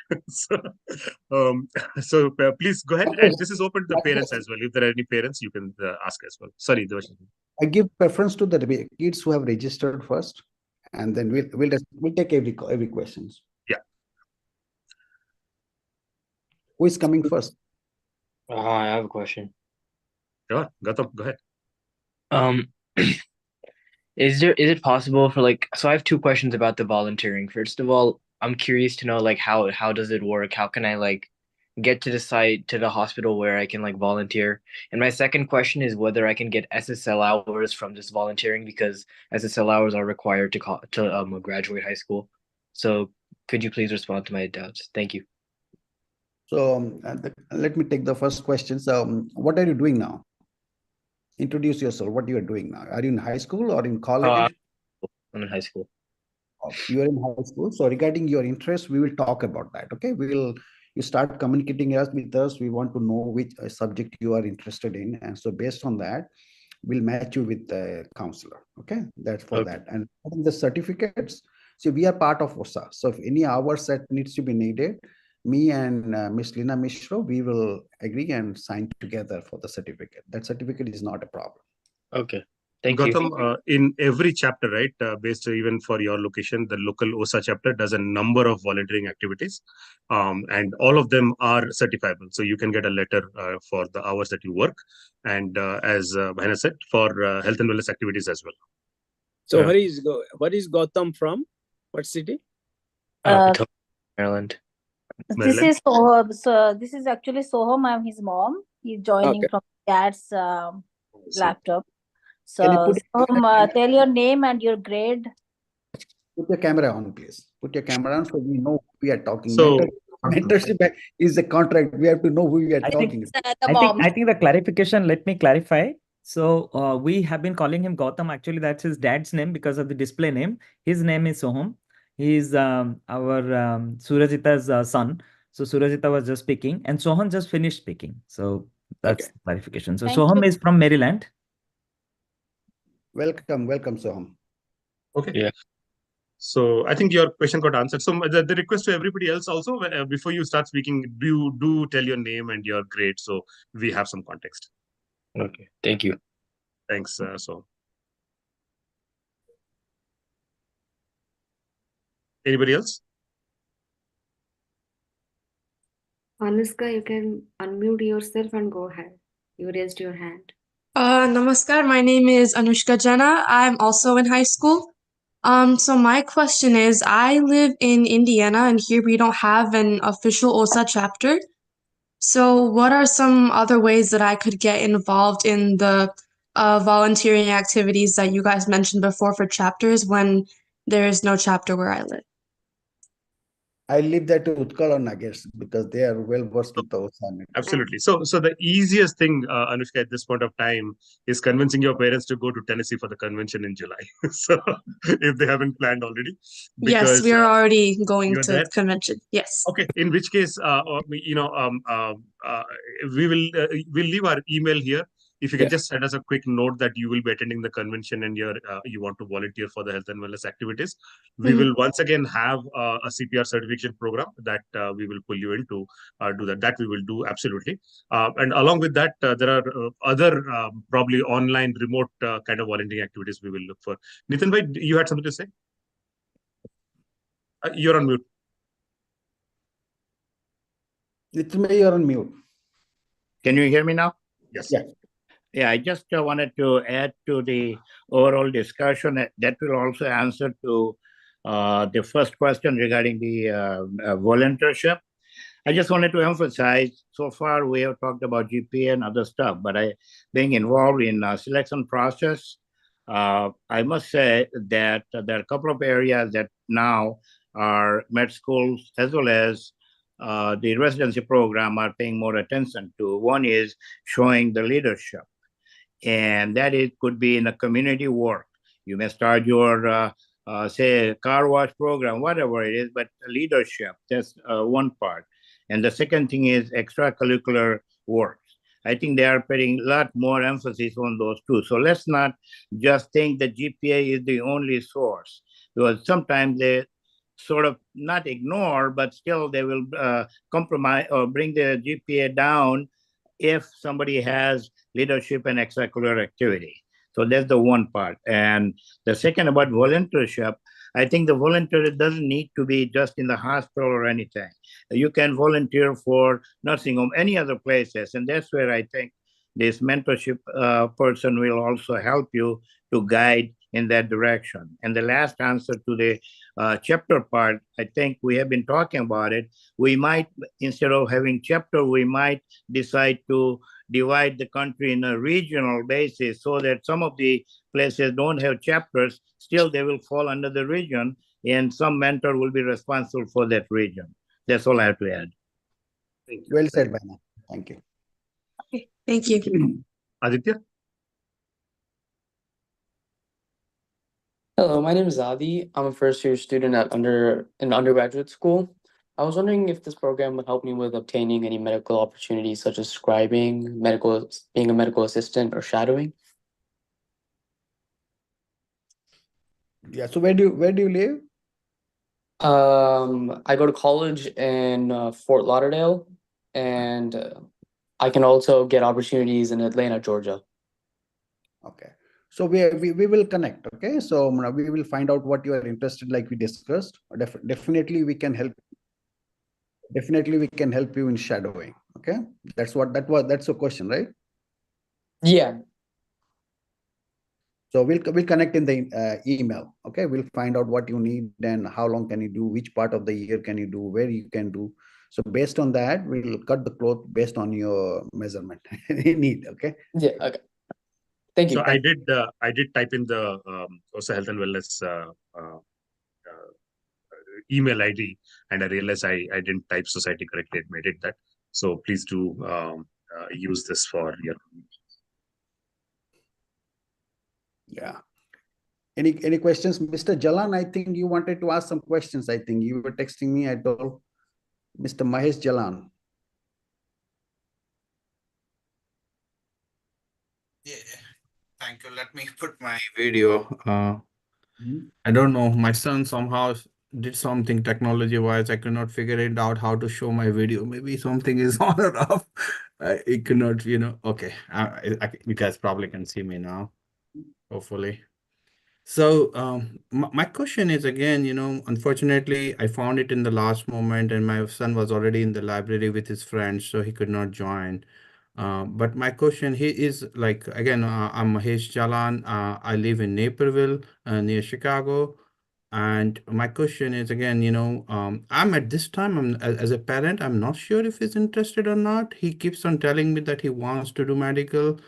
So please go ahead. And this is open to the parents as well. If there are any parents, you can ask as well. Sorry, Devashan. I give preference to the kids who have registered first, and then we'll take every questions. Yeah. Who is coming first? I have a question. Sure, Gautam, go ahead. Is it possible for so I have two questions about the volunteering. First of all, I'm curious to know how does it work? How can I get to the site, to the hospital where I can volunteer? And my second question is whether I can get SSL hours from this volunteering, because SSL hours are required to graduate high school. So could you please respond to my doubts? Thank you. So let me take the first question. So what are you doing now? Introduce yourself. What you are doing now? Are you in high school or in college? I'm in high school. You are in high school. So regarding your interest, we will talk about that. Okay. You start communicating with us. We want to know which subject you are interested in. And so based on that, we'll match you with the counselor. Okay. That's for that. And the certificates. So we are part of OSA. So if any hours that needs to be needed, me and Miss Lina Mishra, we will agree and sign together for the certificate. That certificate is not a problem. Okay. Thank Gautam, you. in every chapter, right, based even for your location, the local OSA chapter does a number of volunteering activities, and all of them are certifiable. So you can get a letter for the hours that you work, and as Bhaina said, for health and wellness activities as well. So where is Gautam from? What city? Maryland. This is Soham. So this is actually Soham. I'm his mom. He's joining from dad's laptop. So Soham, tell your name and your grade. Put your camera on, please. Put your camera on so we know who we are talking. So mentorship is a contract. We have to know who we are talking. I think the clarification, let me clarify. So we have been calling him Gautam. Actually, that's his dad's name because of the display name. His name is Soham. He is our Surajita's son. So Surajita was just speaking and Sohan just finished speaking. So that's the clarification. So Soham is from Maryland. Welcome, Soham. Okay. Yeah. So I think your question got answered. So the request to everybody else also, before you start speaking, do tell your name and your grade so we have some context. Okay. Thank you. Thanks, so. Anybody else? Anushka, you can unmute yourself and go ahead. You raised your hand. Namaskar, my name is Anushka Jana. I'm also in high school. So my question is, I live in Indiana and here we don't have an official OSA chapter. So what are some other ways that I could get involved in the volunteering activities that you guys mentioned before for chapters when there is no chapter where I live? I leave that to Utkal or Nagesh because they are well versed with the OSA network. Absolutely. So the easiest thing, Anushka, at this point of time is convincing your parents to go to Tennessee for the convention in July. So if they haven't planned already, Yes, we are already going you're to there. convention. Yes. Okay. In which case, we will we'll leave our email here. If you can just send us a quick note that you will be attending the convention and you want to volunteer for the health and wellness activities, we will once again have a CPR certification program that we will pull you into do that. That we will do absolutely. And along with that, there are other probably online remote kind of volunteering activities we will look for. Nitin bhai, you had something to say? You're on mute. Nitin bhai, you're on mute. Can you hear me now? Yes. Yeah. Yeah, I just wanted to add to the overall discussion that will also answer to the first question regarding the volunteership. I just wanted to emphasize, so far we have talked about GPA and other stuff, but being involved in selection process, I must say that there are a couple of areas that now our med schools as well as the residency program are paying more attention to. One is showing the leadership, and that it could be in a community work. You may start your say car wash program, whatever it is, but leadership, that's one part. And the second thing is extracurricular work. I think they are putting a lot more emphasis on those two. So let's not just think that GPA is the only source, because sometimes they sort of not ignore, but still they will compromise or bring the GPA down if somebody has leadership and extracurricular activity. So that's the one part. And the second about volunteership, I think the volunteer doesn't need to be just in the hospital or anything. You can volunteer for nursing home, any other places. And that's where I think this mentorship person will also help you to guide in that direction. And the last answer to the chapter part, I think we have been talking about it. We might, instead of having chapter, we might decide to divide the country in a regional basis so that some of the places don't have chapters, still they will fall under the region and some mentor will be responsible for that region. That's all I have to add. Thank you. Well said, Bana. Thank you. Okay, thank you. Aditya? Hello, my name is Adi. I'm a first-year student at in undergraduate school. I was wondering if this program would help me with obtaining any medical opportunities such as scribing, being a medical assistant, or shadowing. Yeah. So where do you live? I go to college in Fort Lauderdale, and I can also get opportunities in Atlanta, Georgia. Okay. So we will connect. Okay. So we will find out what you are interested, like we discussed. Definitely we can help. Definitely we can help you in shadowing. Okay. That's a question, right? Yeah. So we'll connect in the email. Okay. We'll find out what you need and how long can you do, which part of the year can you do, where you can do. So based on that, we'll cut the cloth based on your measurement need. Okay. Yeah. Okay. Thank you. So I did type in the OSA Health and Wellness email ID, and I realized I didn't type society correctly. It made it that. So please do use this for your. Yeah. Any questions, Mr. Jalan? I think you wanted to ask some questions. I think you were texting me. I told Mr. Mahesh Jalan. Yeah. Thank you. Let me put my video. I don't know. My son somehow did something technology-wise. I could not figure it out how to show my video. Maybe something is on or off. It could not, Okay. You guys probably can see me now, hopefully. So my question is again, unfortunately, I found it in the last moment and my son was already in the library with his friends, so he could not join. But my question here is like, again, I'm Mahesh Jalan. I live in Naperville, near Chicago. And my question is again, I'm at this time, as a parent, I'm not sure if he's interested or not. He keeps on telling me that he wants to do medical.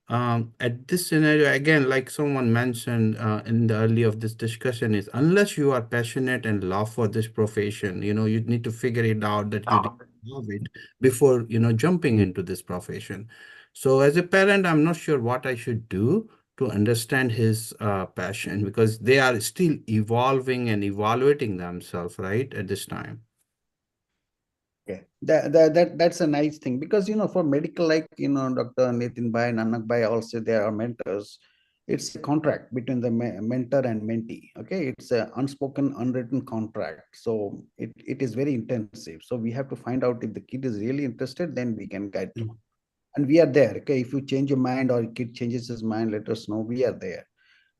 At this scenario, again, like someone mentioned in the early of this discussion, is unless you are passionate and love for this profession, you need to figure it out that you love it before, jumping into this profession. So as a parent, I'm not sure what I should do to understand his passion, because they are still evolving and evaluating themselves, right, at this time. Okay, that's a nice thing, because for medical, like Dr. Nitin Bhai and Anak Bhai also, they are mentors. It's a contract between the mentor and mentee. Okay, it's an unspoken, unwritten contract. So it is very intensive. So we have to find out if the kid is really interested, then we can guide them. And we are there. Okay, if you change your mind or kid changes his mind, let us know. We are there.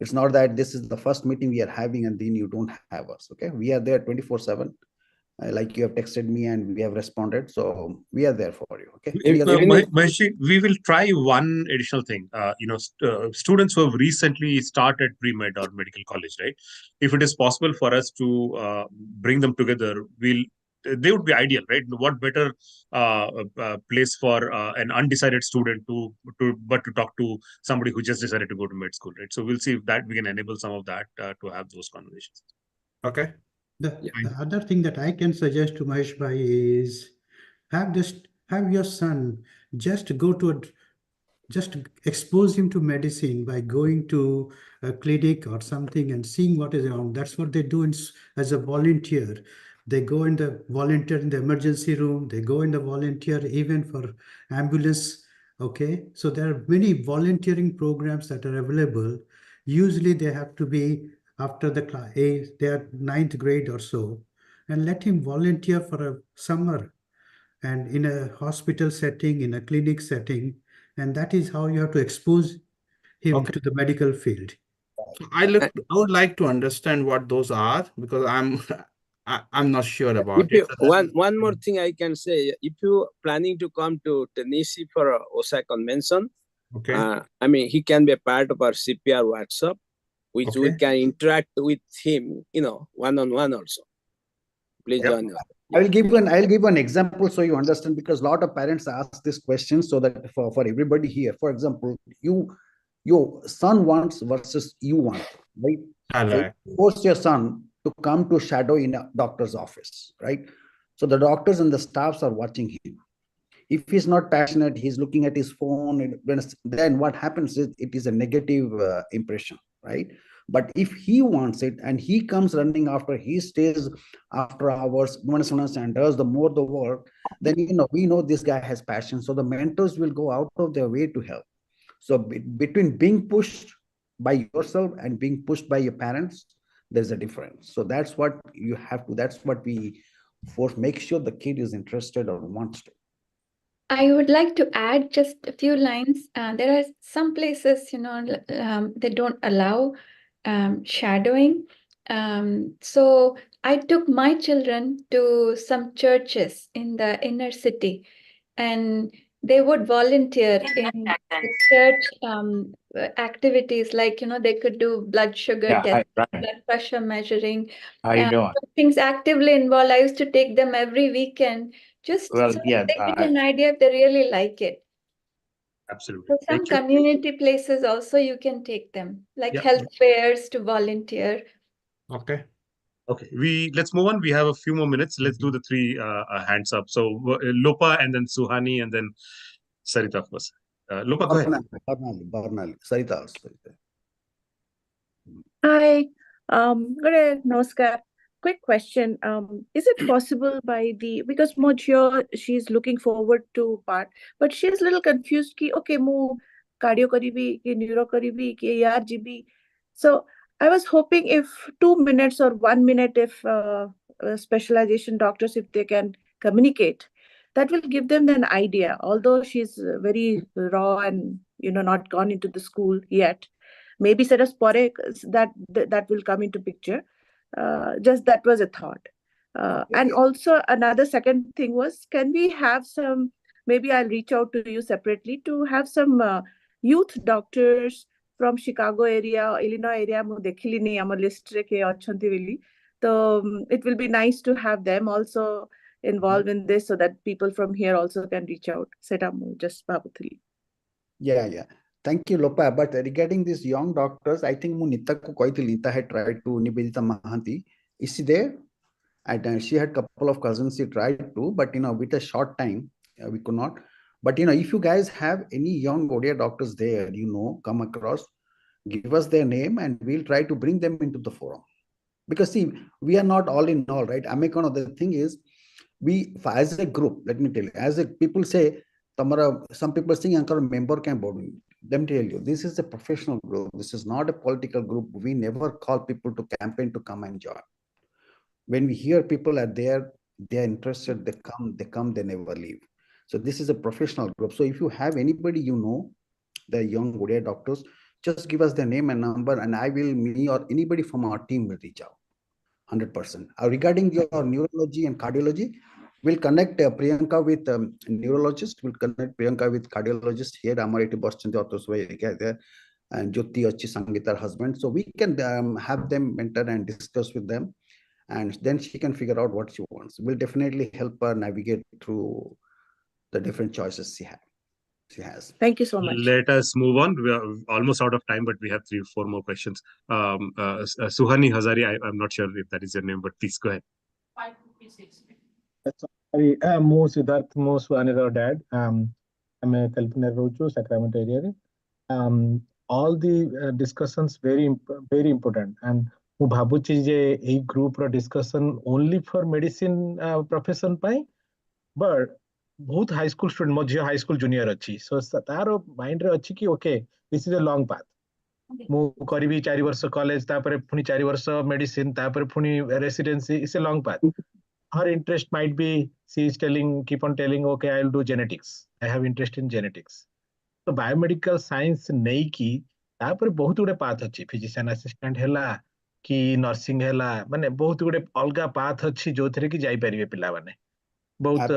It's not that this is the first meeting we are having and then you don't have us. Okay, we are there 24/7. Like you have texted me and we have responded. So we are there for you. Okay. Maheshji, we will try one additional thing. Students who have recently started pre-med or medical college, right? If it is possible for us to bring them together, they would be ideal, right? What better place for an undecided student to talk to somebody who just decided to go to med school, right? So we'll see if that we can enable some of that to have those conversations. Okay. The other thing that I can suggest to Mahesh Bhai is have your son just just expose him to medicine by going to a clinic or something and seeing what is wrong. That's what they do as a volunteer. They go in the volunteer in the emergency room. They go in the volunteer even for ambulance. Okay, so there are many volunteering programs that are available. Usually they have to be after the class, they are 9th grade or so, and let him volunteer for a summer and in a hospital setting, in a clinic setting, and that is how you have to expose him to the medical field. I would like to understand what those are, because I'm not sure about it. One more thing I can say, if you planning to come to Tennessee for a OSA convention, okay, I mean, he can be a part of our CPR WhatsApp, which we can interact with him, one-on-one also. Please join us. I'll give an example so you understand, because a lot of parents ask this question, so that for everybody here, for example, your son wants versus you want, right? So you force your son to come to shadow in a doctor's office, right? So the doctors and the staffs are watching him. If he's not passionate, he's looking at his phone, then what happens is it is a negative impression, right? But if he wants it and he comes running after, he stays after hours and does the work, then we know this guy has passion. So the mentors will go out of their way to help. So between being pushed by yourself and being pushed by your parents, there's a difference. So that's what you have to, that's what we make sure the kid is interested or wants to. I would like to add just a few lines. There are some places, they don't allow shadowing. So I took my children to some churches in the inner city, and they would volunteer in the church activities, like, they could do blood sugar testing, blood pressure measuring. How you doing? Things actively involved. I used to take them every weekend, just so that they get an idea if they really like it. Absolutely. So some community places also you can take them, like health fairs to volunteer. Okay. Okay, let's move on. We have a few more minutes. Let's do the three hands up. So Lopa, and then Suhani, and then Sarita first. Lopa, go ahead. Barnali. Sarita also. Hi, good Namaskar. Quick question. Is it possible because Mojo, she's looking forward to part, but she's a little confused ki, okay, mu cardio karibi, ki neuro karibi, ki AR GB. So I was hoping if 2 minutes or 1 minute, if specialization doctors, if they can communicate, that will give them an idea. Although she's very raw and, not gone into the school yet. Maybe Saraspore that will come into picture. Just that was a thought. And also another second thing was, can we have some maybe I'll reach out to you separately to have some youth doctors from Chicago area, Illinois area. Mu dekhili ni amar list re ke achanti bili. So it will be nice to have them also involved in this so that people from here also can reach out. Seta mu just bhabuthili. Yeah. Thank you, Lopa. But regarding these young doctors, I think Nita ko Nita had tried to Nibedita Mahanti. Is she there? And she had a couple of cousins she tried to, but with a short time, we could not. But if you guys have any young Odia doctors there, come across, give us their name and we'll try to bring them into the forum. Because see, we are not all in all, right? American, the thing is, we as a group, let me tell you, as a people say, some people think anchor member can board. Let me tell you, this is a professional group. This is not a political group. We never call people to campaign to come and join. When we hear people are there, they are interested, they come, they never leave. So this is a professional group. So if you have anybody the young Odia doctors, just give us their name and number, and me or anybody from our team will reach out. 100%. Regarding your neurology and cardiology, we'll connect Priyanka with neurologist. We'll connect Priyanka with cardiologist here. Amariti Boston and Jyoti Achi Sangeeta, husband. So we can have them mentor and discuss with them, and then she can figure out what she wants. We'll definitely help her navigate through the different choices she has. Thank you so much. Let us move on. We are almost out of time, but we have 3-4 more questions. Suhani Hazari, I'm not sure if that is your name, but please go ahead. Sorry, Mo Siddharth, Mo Suhanira's dad. I'm a Kalpana Rochu, Sacramento area. All the discussions very important. And ମୁଁ ଭାବୁଛି ଯେ ଏଇ ଗ୍ରୁପର discussion only for medicine profession ପାଇଁ, but ବହୁତ high school student, ମୋ ଝିଅ high school junior ଅଛି, ସୋ ତାର ମାଇଣ୍ଡରେ ଅଛି କି okay this is a long path, ମୁଁ କରିବି 4 ବର୍ଷ କଲେଜ, ତାପରେ ପୁଣି 4 ବର୍ଷ ମେଡିସିନ, ତାପରେ ପୁଣି residency, it's a long path. Her interest might be, she is keep on telling, okay, I will do genetics. I have interest in genetics. So biomedical science ନେଇକି ତାପରେ ବହୁତ ଗୁଡେ ପାଥ୍ ଅଛି, ଫିଜିସିଆନ ଆସିଷ୍ଟାଣ୍ଟ ହେଲା କି nursing ହେଲା, ମାନେ ବହୁତ ଗୁଡେ ଅଲଗା ପାଥ୍ ଅଛି ଯୋଉଥିରେ କି ଯାଇପାରିବେ ପିଲାମାନେ. ବହୁତ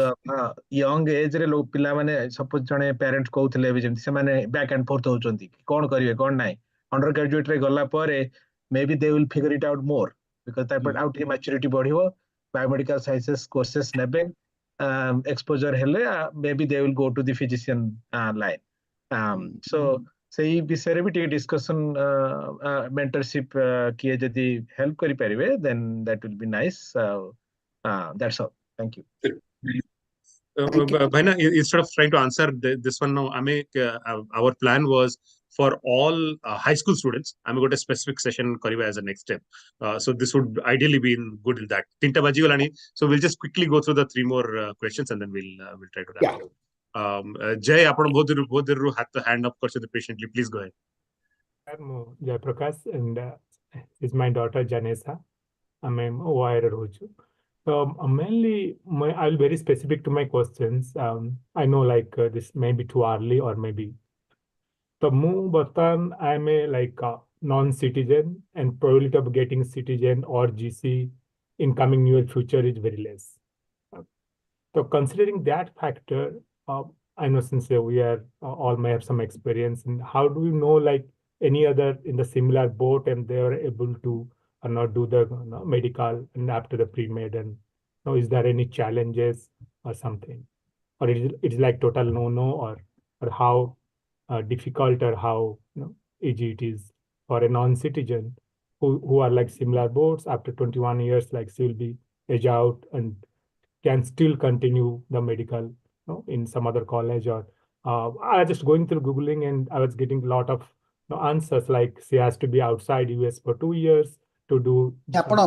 ୟଙ୍ଗ ଏଜରେ ପିଲାମାନେ, ସପୋଜ ଜଣେ ପ୍ୟାରେଣ୍ଟ କହୁଥିଲେ ଏବେ ଯେମିତି ସେମାନେ ବ୍ୟାକ୍ ଆଣ୍ଡ ଫୋର୍ଥ ହଉଛନ୍ତି କଣ କରିବେ କଣ ନାହିଁ. ଅଣ୍ଡର ଗ୍ରାଜୁଏଟରେ ଗଲା ପରେ maybe they will figure it out ମୋର, ବିକଜ ତାପରେ ଆଉ ଟିକେ ମ୍ୟାଚୁରିଟି ବଢିବ, biomedical sciences courses nebe, exposure hele, maybe they will go to the physician line. So sei bisare bi ଟିକେ discussion mentorship kiye jodi help kari paribe, then that will be nice. That's all. Thank you. Bhaina, instead of trying to answer this one now, our plan was for all high school students, I'm going to specific session kariba as a next step. So this would ideally be good in that. Tinta baji galani. So we'll just quickly go through the 3 more questions and then we'll try to wrap up. Jay, apan bahut deru hand up karchhe patiently. Please go ahead. I'm Jay Prakash, and is my daughter Janesa. I'm a wire roju. So mainly, I'll be very specific to my questions. I know this may be too early or maybe. So I'm a non-citizen, and probability of getting citizen or GC in coming near future is very less. So considering that factor, I know since we are all may have some experience, and how do you know any other in the similar boat and they are able to not do the medical and after the pre-med, and is there any challenges or something, or it's like total no, or how difficult or how easy it is for a non-citizen who are like similar boats after 21 years, like she will be age out and can still continue the medical in some other college, or I was just going through Googling and I was getting a lot of answers like she has to be outside US for 2 years to do.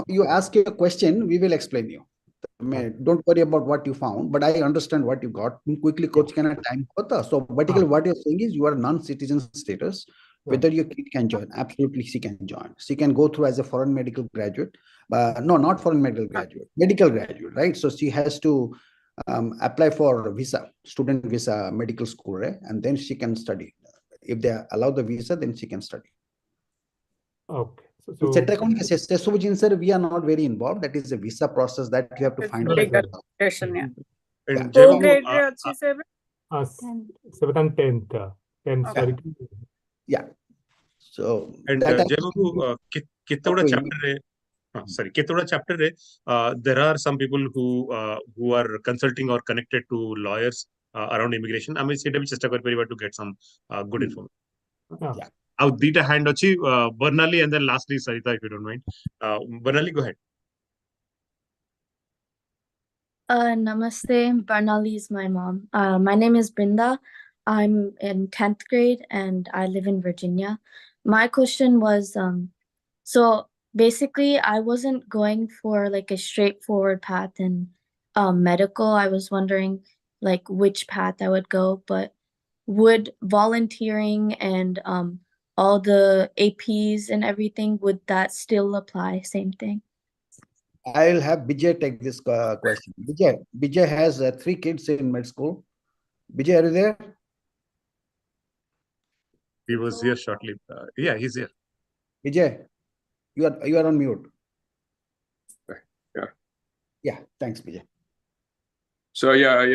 You ask a question, we will explain you. Don't worry about what you found, but I understand what you got. Quickly, coach can time. So, basically, what you're saying is you are non-citizen status. Whether your kid can join, absolutely she can join. She can go through as a foreign medical graduate, no, not foreign medical graduate, medical graduate, right? So she has to apply for visa, student visa, medical school, right? And then she can study. If they allow the visa, then she can study. Okay. So we are not very involved. That is a visa process that you have to find out. And Co-graduate 7th and 10th. 10th, Okay. sorry. Yeah. So And that Jai Babu, Kittoda chapter, sorry, Kittoda chapter, there are some people who are consulting or connected to lawyers around immigration. I mean, to get some good information. Yeah. I'll beat a hand ochi, Bernali, and then lastly Sarita, if you don't mind. Bernali, go ahead. Namaste. Barnali is my mom. My name is Brinda. I'm in 10th grade and I live in Virginia. My question was, so basically I wasn't going for like a straightforward path in medical. I was wondering like which path I would go, but would volunteering and all the APs and everything, would that still apply? Same thing? I'll have Bijay take this question. Bijay has 3 kids in med school. Bijay, are you there? He was here shortly. Yeah, he's here. Bijay, you are on mute. Yeah. Yeah, thanks, Bijay. So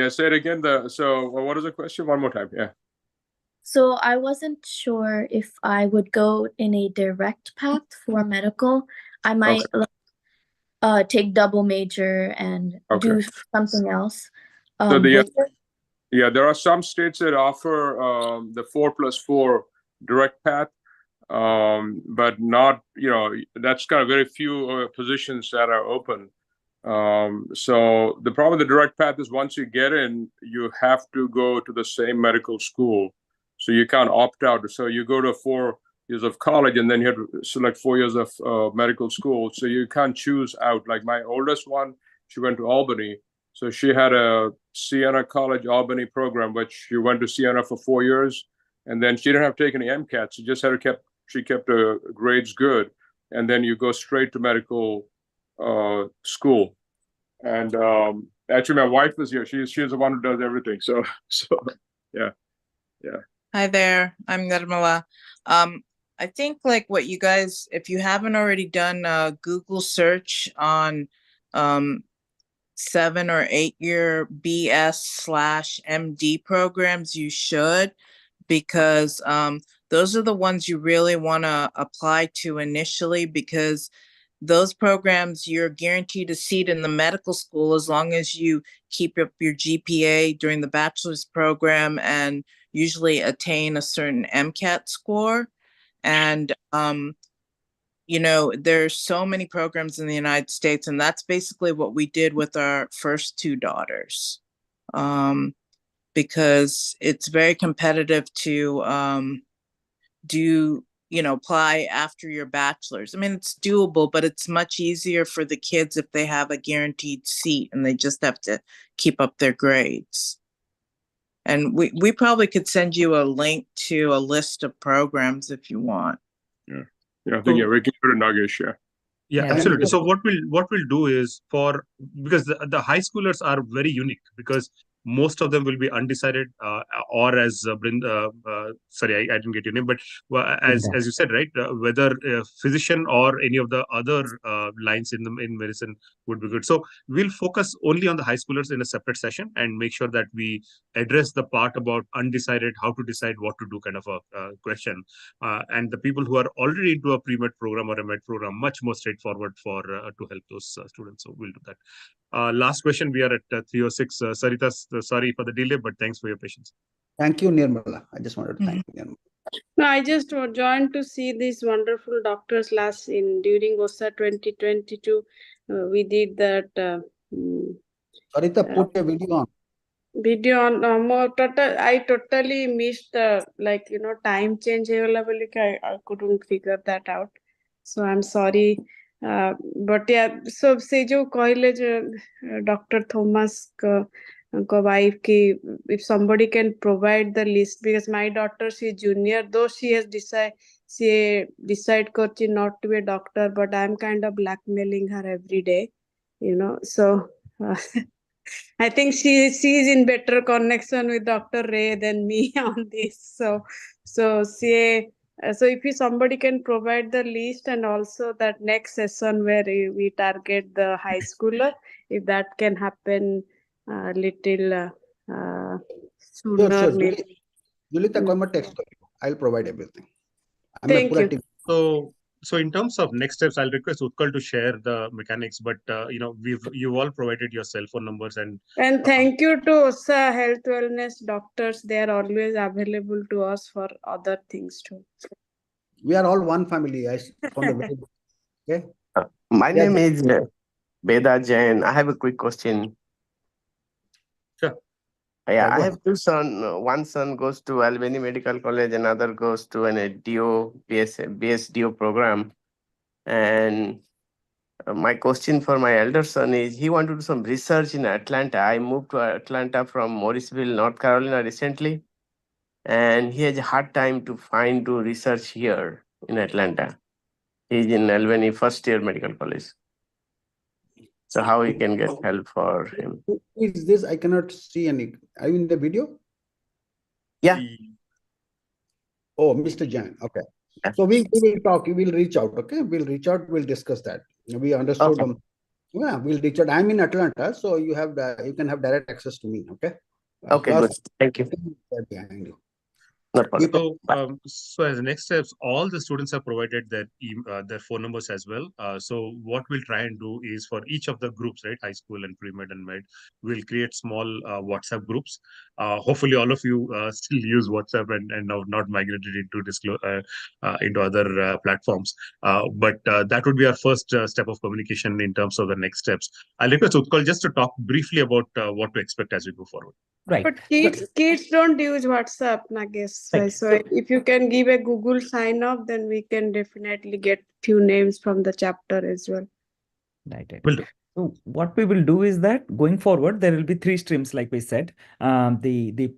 say it again. So what is the question? One more time. Yeah. So I wasn't sure if I would go in a direct path for medical. I might take double major and do something else. So with it. there are some states that offer the 4+4 direct path, but not, that's kind of very few positions that are open. So the problem with the direct path is once you get in, you have to go to the same medical school. So you can't opt out. So you go to 4 years of college and then you have to select 4 years of medical school. So you can't choose out. Like my oldest one, she went to Albany. So she had a Siena College Albany program, which she went to Siena for 4 years. And then she didn't have to take any MCAT. She just she kept her grades good. And then you go straight to medical school. And actually my wife is here. She's the one who does everything. So yeah. Hi there, I'm Nirmala. I think like what you guys, if you haven't already done a Google search on 7 or 8 year BS/MD programs, you should, because those are the ones you really want to apply to initially, because those programs, you're guaranteed a seat in the medical school as long as you keep up your GPA during the bachelor's program and usually attain a certain MCAT score. And, there's so many programs in the United States, and that's basically what we did with our first 2 daughters, because it's very competitive to apply after your bachelor's. I mean, it's doable, but it's much easier for the kids if they have a guaranteed seat and they just have to keep up their grades. And we probably could send you a link to a list of programs if you want. Yeah, I think we can go to Nagesh. Yeah, absolutely. So what we'll do is, because the high schoolers are very unique, because most of them will be undecided, or as sorry, I didn't get your name, but as you said, right, whether physician or any of the other lines in medicine would be good. So we'll focus only on the high schoolers in a separate session and make sure that we address the part about undecided, how to decide what to do kind of a question. And the people who are already into a pre-med program or a med program, much more straightforward for to help those students. So we'll do that. Last question, we are at 3:06. Sarita, sorry for the delay, but thanks for your patience. Thank you, Nirmala. I just wanted to thank Nirmala. No, I just joined to see these wonderful doctors during OSA 2022. We did that. Sarita, put a video on. Video on I totally missed the time change. I couldn't figure that out. So I'm sorry. But yeah, so say jo कहले Dr. Thomas wife ki, if somebody can provide the list, because my daughter, she junior, though she has decide karchi not to be a doctor, but I'm kind of blackmailing her every day, so I think she is in better connection with Dr. Ray than me on this. So if somebody can provide the list, and also that next session where we target the high schooler, if that can happen little sooner maybe. Julita, text. I'll provide everything. Thank you. So in terms of next steps, I'll request Utkal to share the mechanics, but you've all provided your cell phone numbers and thank you to OSA Health Wellness doctors. They are always available to us for other things too. We are all one family. I found a very okay. My name is Veda Jain. I have a quick question. Sure. Yeah, I have two sons. One son goes to Albany Medical College, another goes to an BSDO program. And my question for my elder son is, he wanted to do some research in Atlanta. I moved to Atlanta from Morrisville, North Carolina recently, and he has a hard time to find to research here in Atlanta. He's in Albany first year medical college. So how we can get help for him? Who is this? I cannot see any. Are you in the video? Yeah. Oh, Mr. Jain. Okay. So we will talk. We will reach out. Okay. We'll reach out. We'll discuss that. We understood Okay. them. Yeah, we'll reach out. I'm in Atlanta, so you can have direct access to me. Okay. Okay, good. Thank you. Behind you. So as next steps, all the students have provided their phone numbers as well. So what we'll try and do is for each of the groups, right, high school and pre-med and med, we'll create small WhatsApp groups. Hopefully all of you still use WhatsApp and now not migrated into other platforms. But that would be our first step of communication in terms of the next steps. I'll request Utkal just to talk briefly about what to expect as we go forward. Right. But kids don't use WhatsApp, Nagesh. Right. So if you can give a Google sign up, then we can definitely get few names from the chapter as well. Right. So what we will do is that going forward, there will be 3 streams, like we said. The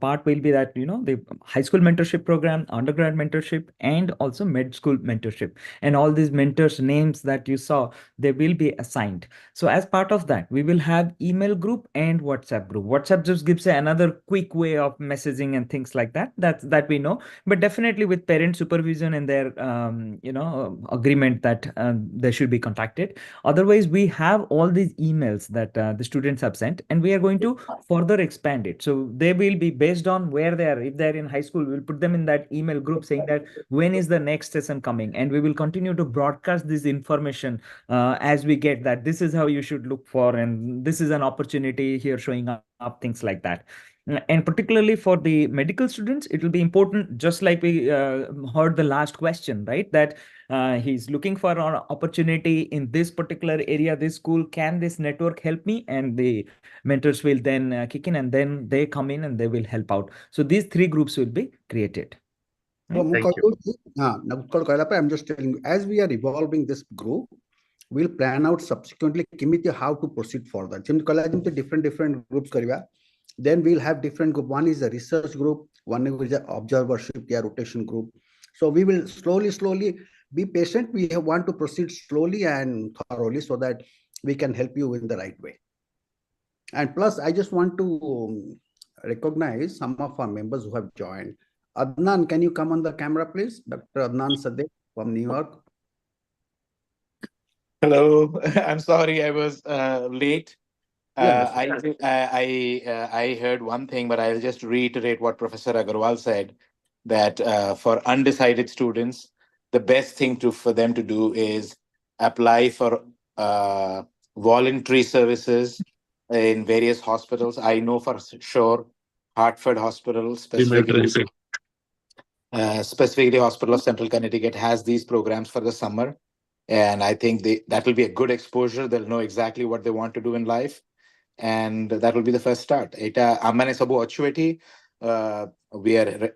part will be that, the high school mentorship program, undergrad mentorship, and also med school mentorship. And all these mentors' names that you saw, they will be assigned. So as part of that, we will have email group and WhatsApp group. WhatsApp just gives another quick way of messaging and things like that. That we know. But definitely with parent supervision and their, agreement that they should be contacted. Otherwise, we have all these emails that the students have sent, and we are going to further expand it. So they will be based on where they are. If they're in high school, we'll put them in that email group saying that when is the next session coming, and we will continue to broadcast this information as we get that this is how you should look for, and this is an opportunity here showing up, things like that. And particularly for the medical students, it will be important, just like we heard the last question, right? That he's looking for an opportunity in this particular area, this school. Can this network help me? And the mentors will then kick in, and then they come in and they will help out. So these 3 groups will be created. So, I'm just telling you, as we are evolving this group, we'll plan out subsequently how to proceed further. Different groups. Then we'll have different group. One is a research group, one is an observership rotation group. So we will slowly be patient. We want to proceed slowly and thoroughly so that we can help you in the right way. And plus, I just want to recognize some of our members who have joined. Adnan, can you come on the camera, please? Dr. Adnan Sadek from New York. Hello, I'm sorry I was late. Yes. I heard one thing, but I'll just reiterate what Professor Agarwal said, that for undecided students, the best thing for them to do is apply for voluntary services in various hospitals. I know for sure Hartford Hospital, specifically Hospital of Central Connecticut, has these programs for the summer. And I think that will be a good exposure. They'll know exactly what they want to do in life. And that will be the first start. Amane sabu achueti. We are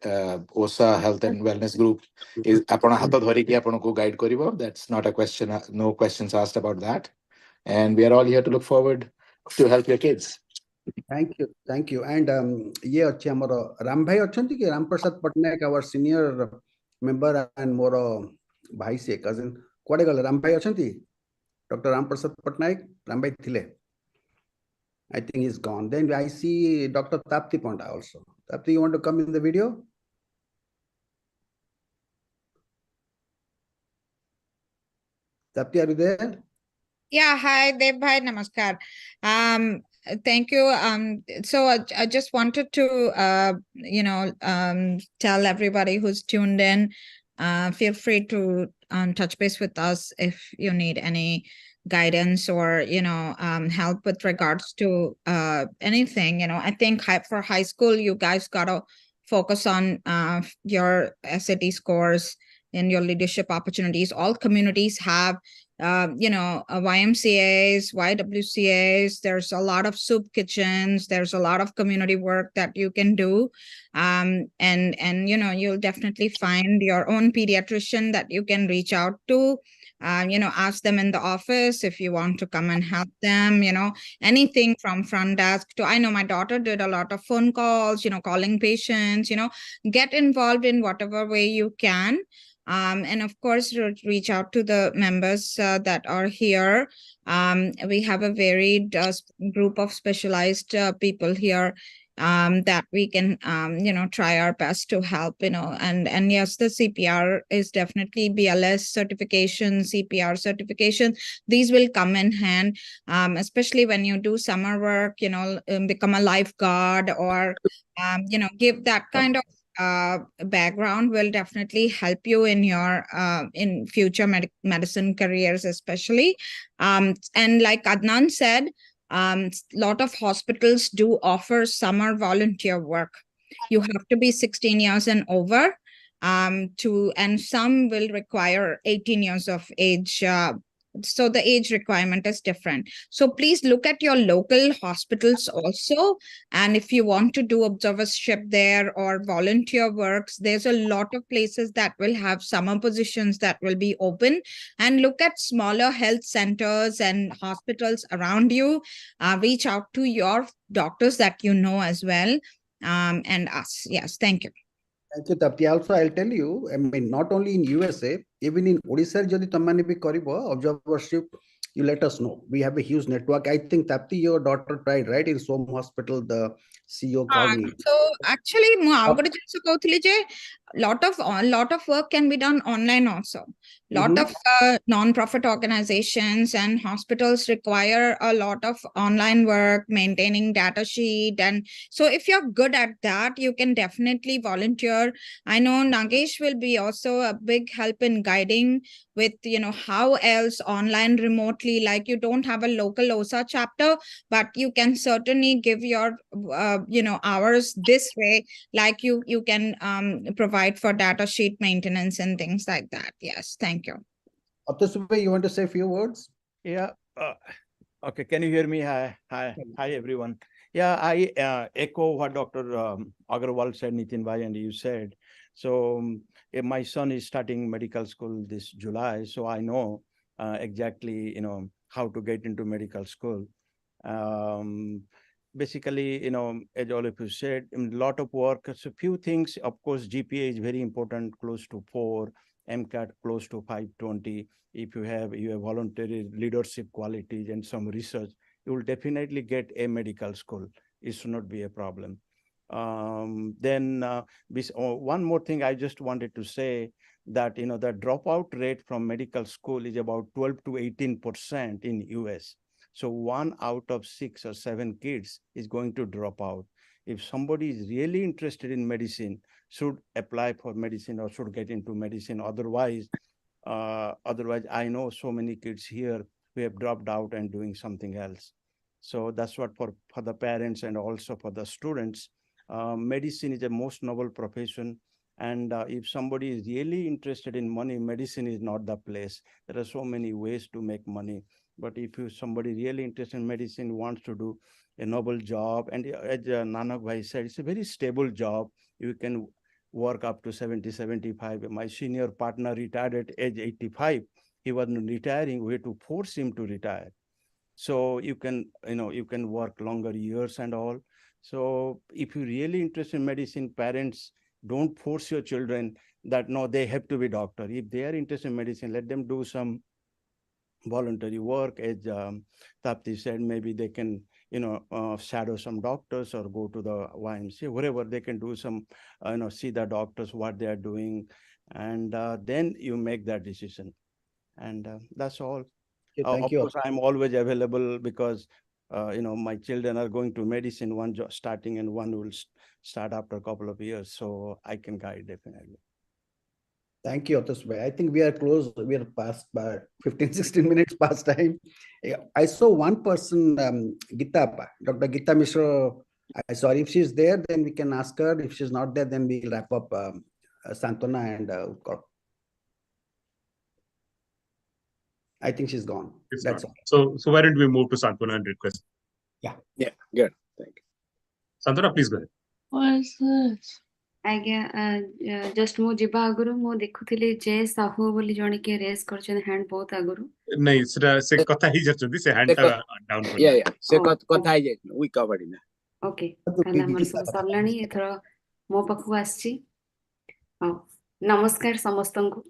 OSA Health and Wellness Group is apona hato dhori ki apano ko guide karibo. That's not a question. No questions asked about that. And we are all here to look forward to help your kids. Thank you. And ye achi amaro Ram bhai achanti ki Ram Prasad Patnaik, our senior member and more bhai se cousin. Kuade gala Ram bhai achanti? Dr. Ram Prasad Patnaik, Ram bhai thile. I think he's gone. Then I see Dr. Tapti Panda also. Tapti, you want to come in the video? Tapti, are you there? Yeah, hi Dev bhai, namaskar. thank you. So I just wanted to, tell everybody who's tuned in, feel free to touch base with us if you need any guidance or, help with regards to anything. I think for high school, you guys gotta focus on your SAT scores and your leadership opportunities. All communities have YMCAs, YWCAs. There's a lot of soup kitchens. There's a lot of community work that you can do, and you'll definitely find your own pediatrician that you can reach out to. Ask them in the office if you want to come and help them. Anything from front desk to, I know my daughter did a lot of phone calls. Calling patients. Get involved in whatever way you can. And of course, reach out to the members that are here. We have a varied group of specialized people here that we can, try our best to help, and yes, the CPR is definitely BLS certification, CPR certification. These will come in hand, especially when you do summer work, become a lifeguard or, give that kind of background will definitely help you in your in future medicine careers, especially. And like Adnan said, lot of hospitals do offer summer volunteer work. You have to be 16 years and over, and some will require 18 years of age. So the age requirement is different. So please look at your local hospitals also. And if you want to do observership there or volunteer works, there's a lot of places that will have summer positions that will be open. And look at smaller health centers and hospitals around you. Reach out to your doctors that you know as well, and us. Yes, thank you. Thank you, Tapti. Also, I'll tell you, I mean, not only in USA, even in Odisha, jodi tamane bhi karibo observership, you let us know. We have a huge network. I think, Tapti, your daughter tried, right? In some hospital, the CEO called me. So actually, lot of work can be done online also. Lot of non-profit organizations and hospitals require a lot of online work, maintaining data sheet, and so if you're good at that, you can definitely volunteer. I know Nagesh will be also a big help in guiding with how else online remotely, like you don't have a local OSA chapter, but you can certainly give your hours this way, like you can provide for data sheet maintenance and things like that. Yes, thank you. Atasubhe, you want to say a few words? Yeah. Okay. Can you hear me? Hi, everyone. Yeah, I echo what Dr. Agarwal said, Nitin Bhai, and you said. So my son is starting medical school this July, so I know exactly, how to get into medical school. Basically, as all of you said, a lot of work. So few things, of course, GPA is very important, close to 4, MCAT close to 520. If you have voluntary leadership qualities and some research, you will definitely get a medical school. It should not be a problem. Then one more thing I just wanted to say that, the dropout rate from medical school is about 12 to 18% in US. So 1 out of 6 or 7 kids is going to drop out. If somebody is really interested in medicine, should apply for medicine or should get into medicine. Otherwise, I know so many kids here who have dropped out and doing something else. So that's what for the parents and also for the students. Medicine is the most noble profession. And if somebody is really interested in money, medicine is not the place. There are so many ways to make money. But if somebody really interested in medicine, wants to do a noble job, and as Nanak Bhai said, it's a very stable job. You can work up to 70, 75. My senior partner retired at age 85. He wasn't retiring. We had to force him to retire. So you can work longer years and all. So if you're really interested in medicine, parents, don't force your children that, no, they have to be doctor. If they are interested in medicine, let them do some voluntary work. As Tapti said, maybe they can, shadow some doctors or go to the YMCA, wherever they can do some, see the doctors, what they are doing. And then you make that decision. And that's all. Okay, thank of you. course, I'm always available because my children are going to medicine, one starting and one will start after a couple of years. So I can guide definitely. Thank you, Othus bhai. I think we are close. We are past by 15, 16 minutes past time. I saw one person, Gita, Dr. Gita Mishra. I saw if she's there, then we can ask her. If she's not there, then we'll wrap up Santwana and Utkar. I think she's gone. That's all. So why don't we move to Santwana and request? Yeah, good. Thank you. Santwana, please go ahead. What is this? ଆଜ୍ଞା just ମୁଁ ଯିବା ଆଗରୁ ମୁଁ ଦେଖୁଥିଲି ଜେ ସାହୁ ବୋଲି ଜଣେ କିଏ race କରିଛନ୍ତି ହ୍ୟାଣ୍ଡ ବହୁତ ଆଗରୁ ନାଇଁ ସେଟା ସେ କଥା ହେଇ ଯାଉଛନ୍ତି ସେ ହ୍ୟାଣ୍ଡ ଟା ଡାଉନ କରି ସେ କଥା ହେଇ ଯାଇଛନ୍ତି we covered it. ଓକେ ତାହେଲେ ଆମର ସବୁ ସରିଲାଣି ଏଥର ମୋ ପାଖକୁ ଆସିଛି ହଉ ନମସ୍କାର ସମସ୍ତଙ୍କୁ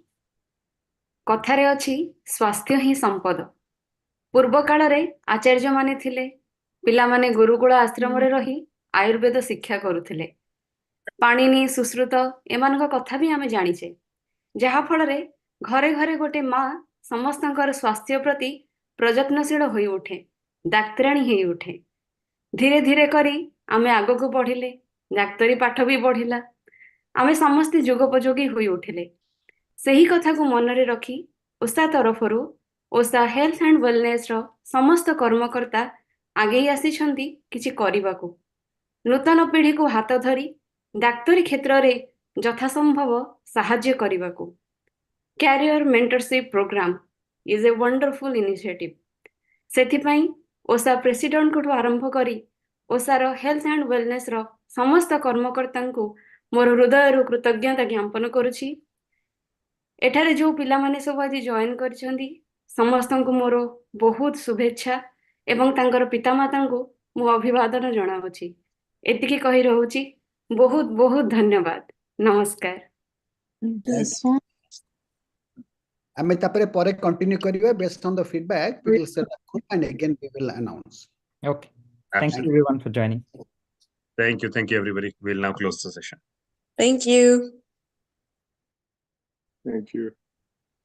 କଥାରେ ଅଛି ସ୍ୱାସ୍ଥ୍ୟ ହିଁ ସମ୍ପଦ ପୂର୍ବ କାଳରେ ଆଚାର୍ଯ୍ୟମାନେ ଥିଲେ ପିଲାମାନେ ଗୁରୁକୁଳ ଆଶ୍ରମରେ ରହି ଆୟୁର୍ବେଦ ଶିକ୍ଷା କରୁଥିଲେ ପାଣିନି ସୁଶ୍ରୁତ ଏମାନଙ୍କ କଥା ବି ଆମେ ଜାଣିଛେ ଯାହା ଫଳରେ ଘରେ ଘରେ ଗୋଟେ ମା ସମସ୍ତଙ୍କର ସ୍ୱାସ୍ଥ୍ୟ ପ୍ରତି ପ୍ରଯତ୍ନଶୀଳ ହୋଇ ଉଠେ ଡାକ୍ତରାଣୀ ହେଇ ଉଠେ ଧୀରେ ଧୀରେ କରି ଆମେ ଆଗକୁ ବଢିଲେ ଡାକ୍ତରୀ ପାଠ ବି ବଢିଲା ଆମେ ସମସ୍ତେ ଯୁଗୋପଯୋଗୀ ହୋଇ ଉଠିଲେ ସେହି କଥାକୁ ମନରେ ରଖି ଓସା ତରଫରୁ ଓସା ହେଲ୍ଥ ଆଣ୍ଡ ୱେଲନେସର ସମସ୍ତ କର୍ମକର୍ତ୍ତା ଆଗେଇ ଆସିଛନ୍ତି କିଛି କରିବାକୁ ନୂତନ ପିଢ଼ିକୁ ହାତ ଧରି ଡାକ୍ତରୀ କ୍ଷେତ୍ରରେ ଯଥାସମ୍ଭବ ସାହାଯ୍ୟ କରିବାକୁ career mentorship program is a wonderful initiative ସେଥିପାଇଁ ଓସା ପ୍ରେସିଡେଣ୍ଟଙ୍କଠୁ ଆରମ୍ଭ କରି ଓସାର ହେଲ୍ଥ ଆଣ୍ଡ ୱେଲନେସର ସମସ୍ତ କର୍ମକର୍ତ୍ତାଙ୍କୁ ମୋର ହୃଦୟରୁ କୃତଜ୍ଞତା ଜ୍ଞାପନ କରୁଛି ଏଠାରେ ଯେଉଁ ପିଲାମାନେ ସବୁ ଆଜି ଜଏନ୍ କରିଛନ୍ତି ସମସ୍ତଙ୍କୁ ମୋର ବହୁତ ଶୁଭେଚ୍ଛା ଏବଂ ତାଙ୍କର ପିତାମାତାଙ୍କୁ ମୁଁ ଅଭିବାଦନ ଜଣାଉଛି ଏତିକି କହି ରହୁଛି ବହୁତ ବହୁତ ଧନ୍ୟବାଦ ନମସ୍କାର ଆମେ ତାପରେ ପରେ କଣ୍ଟିନ୍ୟୁ କରିବା based on the feedback we will set up group and again we will announce. Okay. Thank you everyone for joining. Thank you everybody. We'll now close the session. Thank you. Thank you.